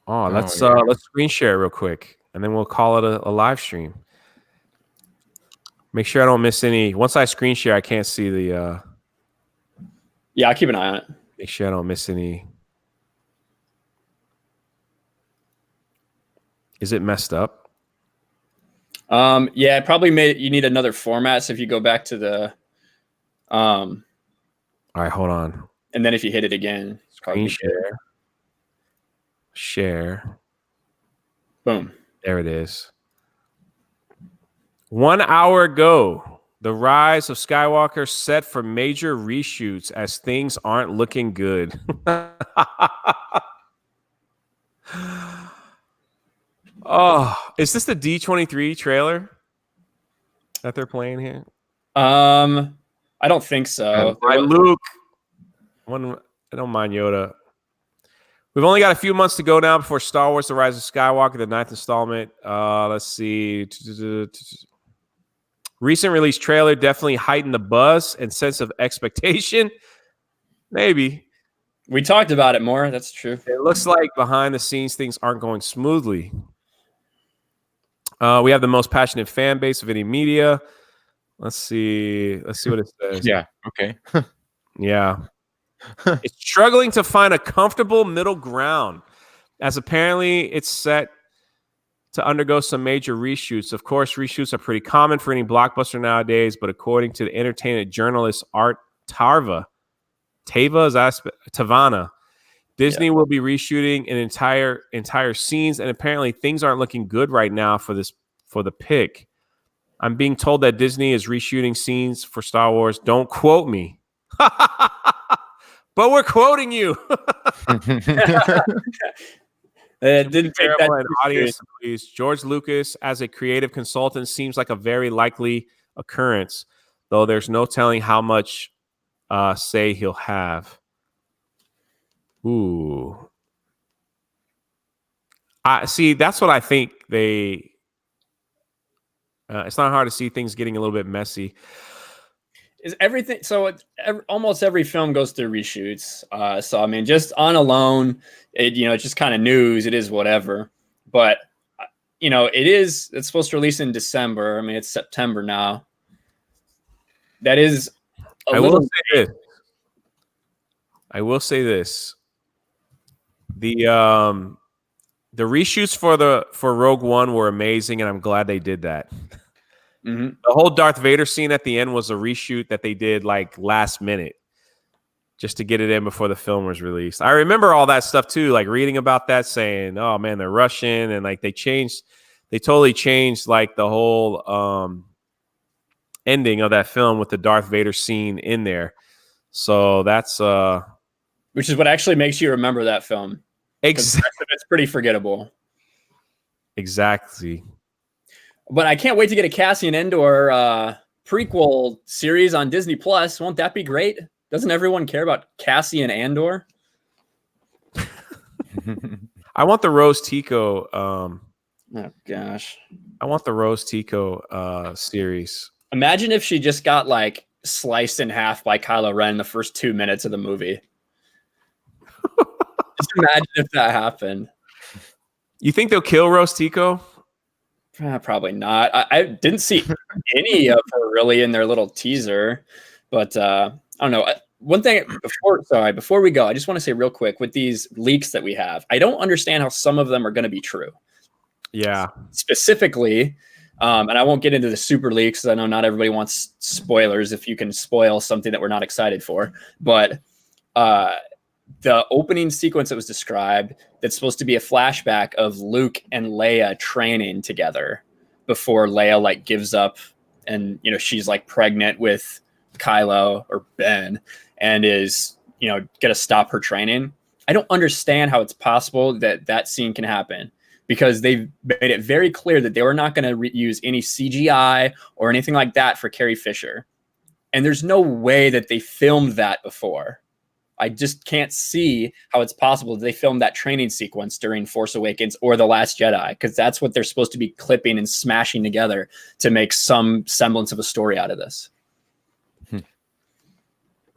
Speaker 1: Oh, let's screen share it real quick, and then we'll call it a live stream. Make sure I don't miss any. Once I screen share, I can't see the.
Speaker 2: Yeah, I'll keep an eye on it.
Speaker 1: Make sure I don't miss any. Is it messed up?
Speaker 2: Yeah, it probably you need another format. So if you go back to the
Speaker 1: All right, hold on.
Speaker 2: and then if you hit it again,
Speaker 1: Screen share. Share.
Speaker 2: Boom.
Speaker 1: There it is. 1 hour ago, the rise of Skywalker set for major reshoots as things aren't looking good. Oh, is this the D23 trailer that they're playing here?
Speaker 2: I don't think so.
Speaker 1: Luke. I don't mind Yoda. We've only got a few months to go now before Star Wars: The Rise of Skywalker, the 9th installment. Let's see. Recent release trailer definitely heightened the buzz and sense of expectation. Maybe.
Speaker 2: We talked about it more. That's true.
Speaker 1: It looks like behind the scenes things aren't going smoothly. We have the most passionate fan base of any media. Let's see what it says.
Speaker 3: Yeah. Okay.
Speaker 1: Yeah. It's struggling to find a comfortable middle ground, as apparently it's set to undergo some major reshoots. Of course, reshoots are pretty common for any blockbuster nowadays, but according to the entertainment journalist Art Tavana, Disney will be reshooting an entire scenes, and apparently things aren't looking good right now for the pick. I'm being told that Disney is reshooting scenes for Star Wars. Don't quote me. But we're quoting you.
Speaker 2: It didn't take that
Speaker 1: audience, please. George Lucas, as a creative consultant, seems like a very likely occurrence, though there's no telling how much say he'll have. Ooh. See, that's what I think they... it's not hard to see things getting a little bit messy.
Speaker 2: Is everything so? Almost every film goes through reshoots. So I mean, just on alone, it's just kind of news. It is whatever. But it's supposed to release in December. I mean, it's September now. That is. I will
Speaker 1: say this. The reshoots for Rogue One were amazing, and I'm glad they did that.
Speaker 2: Mm-hmm.
Speaker 1: The whole Darth Vader scene at the end was a reshoot that they did like last minute just to get it in before the film was released. I remember all that stuff too, like reading about that, saying, oh man, they're rushing, and like they totally changed like the whole ending of that film with the Darth Vader scene in there. So that's
Speaker 2: which is what actually makes you remember that film.
Speaker 1: Exactly.
Speaker 2: It's pretty forgettable.
Speaker 1: Exactly.
Speaker 2: But I can't wait to get a Cassian Andor prequel series on Disney Plus. Won't that be great? Doesn't everyone care about Cassian Andor?
Speaker 1: I want the Rose Tico.
Speaker 2: Oh gosh,
Speaker 1: I want the Rose Tico series.
Speaker 2: Imagine if she just got like sliced in half by Kylo Ren in the first 2 minutes of the movie. Just imagine if that happened.
Speaker 1: You think they'll kill Rose Tico?
Speaker 2: Probably not. I didn't see any of her really in their little teaser, but I don't know. One thing before we go, I just want to say real quick with these leaks that we have, I don't understand how some of them are going to be true.
Speaker 1: Yeah.
Speaker 2: Specifically, and I won't get into the super leaks because I know not everybody wants spoilers if you can spoil something that we're not excited for. But the opening sequence that was described, that's supposed to be a flashback of Luke and Leia training together before Leia like gives up and she's like pregnant with Kylo or Ben and is gonna stop her training. I don't understand how it's possible that scene can happen, because they've made it very clear that they were not going to use any CGI or anything like that for Carrie Fisher, and there's no way that they filmed that before. I just can't see how it's possible that they filmed that training sequence during Force Awakens or The Last Jedi, because that's what they're supposed to be clipping and smashing together to make some semblance of a story out of this.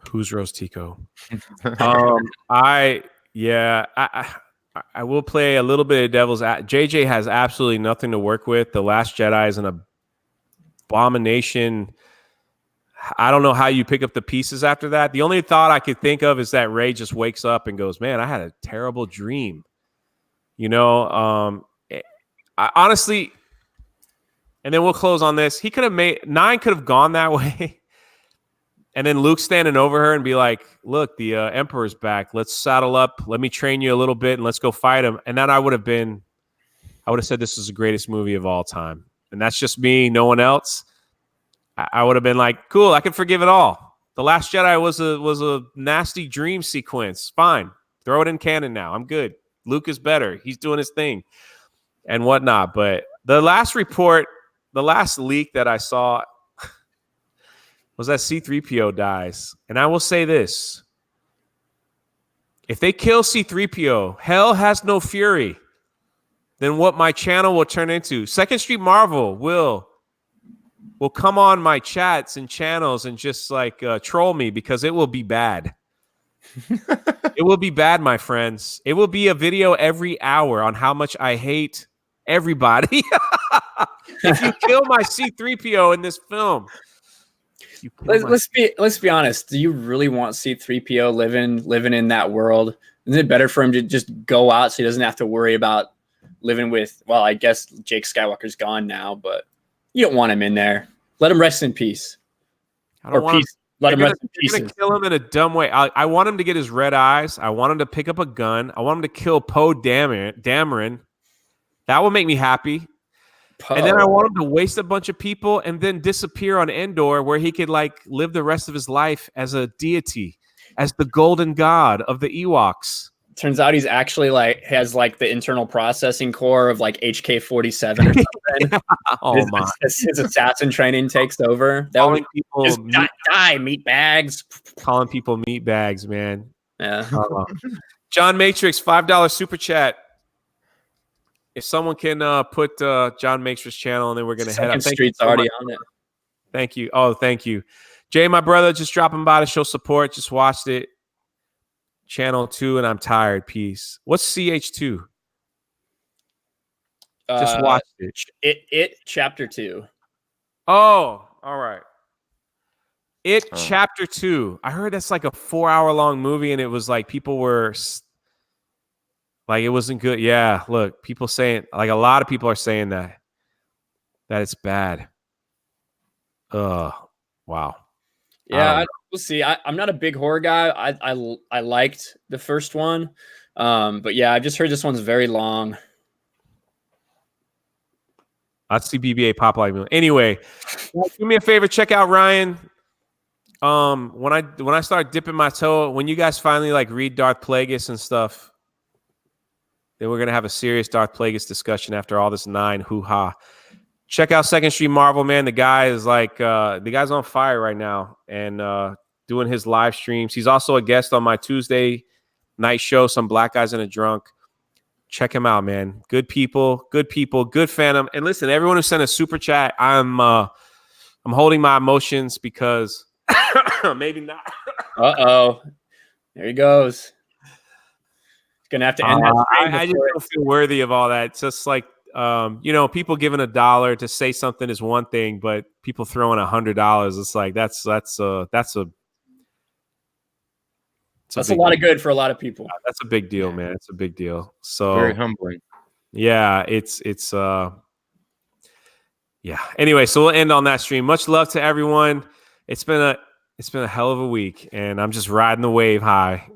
Speaker 1: Who's Rose Tico? I will play a little bit of devil's JJ has absolutely nothing to work with. The Last Jedi is an abomination. I don't know how you pick up the pieces after that. The only thought I could think of is that Ray just wakes up and goes, man, I had a terrible dream. You know, I honestly, and then we'll close on this. He could have made 9 could have gone that way. And then Luke standing over her and be like, look, the Emperor's back. Let's saddle up. Let me train you a little bit and let's go fight him. And then I would have said this is the greatest movie of all time. And that's just me, no one else. I would have been like, cool, I can forgive it all. The Last Jedi was a nasty dream sequence. Fine. Throw it in canon now. I'm good. Luke is better. He's doing his thing and whatnot. But the last report, the last leak that I saw was that C-3PO dies. And I will say this. If they kill C-3PO, hell has no fury. Then what my channel will turn into. Second Street Marvel will come on my chats and channels and just like troll me because it will be bad. It will be bad, my friends. It will be a video every hour on how much I hate everybody. If you kill my C-3PO in this film.
Speaker 2: Let's be honest. Do you really want C-3PO living in that world? Isn't it better for him to just go out so he doesn't have to worry about living with? Well, I guess Jake Skywalker's gone now, but you don't want him in there. Let him rest in peace.
Speaker 1: Let him rest in peace. You're gonna kill him in a dumb way. I want him to get his red eyes. I want him to pick up a gun. I want him to kill Poe Dameron. That will make me happy. And then I want him to waste a bunch of people and then disappear on Endor where he could like live the rest of his life as a deity, as the golden god of the Ewoks.
Speaker 2: Turns out he's actually like has like the internal processing core of like HK-47 or something.
Speaker 1: Oh my!
Speaker 2: His assassin training takes over. That
Speaker 1: calling people
Speaker 2: just die meat bags.
Speaker 1: Calling people meat bags, man.
Speaker 2: Yeah.
Speaker 1: John Matrix, $5 super chat. If someone can put John Matrix channel, and then we're gonna head up.
Speaker 2: Street's already on it.
Speaker 1: Thank you. Oh, thank you, Jay, my brother, just dropping by to show support. Just watched it. Channel 2, and I'm tired. Peace. What's CH2? Just watched it.
Speaker 2: It chapter 2.
Speaker 1: Oh, all right. Chapter 2. I heard that's like a 4-hour-long movie, and it was like people were like it wasn't good. Yeah, look, people saying like a lot of people are saying that it's bad. Wow.
Speaker 2: Yeah, we'll see. I'm not a big horror guy. I liked the first one, but yeah, I've just heard this one's very long.
Speaker 1: Let's see BBA pop like anyway. Do me a favor, check out Ryan. When I start dipping my toe, when you guys finally like read Darth Plagueis and stuff, then we're gonna have a serious Darth Plagueis discussion after all this 9 hoo-ha. Check out Second Street Marvel, man. The guy is like the guy's on fire right now and doing his live streams. He's also a guest on my Tuesday night show, Some Black Guys and a Drunk. Check him out, man. Good people, good fandom. And listen, everyone who sent a super chat, I'm holding my emotions because maybe not.
Speaker 2: There he goes. Gonna have to end that.
Speaker 1: I just don't feel worthy of all that. It's just like people giving $1 to say something is one thing, but people throwing $100, it's like that's a
Speaker 2: lot of good for a lot of people.
Speaker 1: That's a big deal, man. It's a big deal. So
Speaker 3: very humbling.
Speaker 1: Yeah, it's yeah. Anyway, so we'll end on that stream. Much love to everyone. It's been a hell of a week, and I'm just riding the wave high.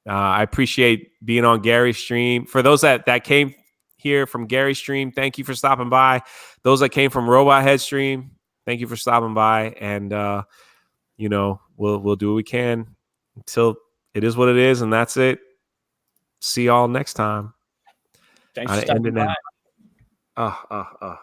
Speaker 1: I appreciate being on Gary's stream. For those that came here from Gary's stream, thank you for stopping by. Those that came from Robot Head stream, thank you for stopping by. And we'll do what we can until it is what it is, and that's it. See y'all next time.
Speaker 2: Thanks for stopping by.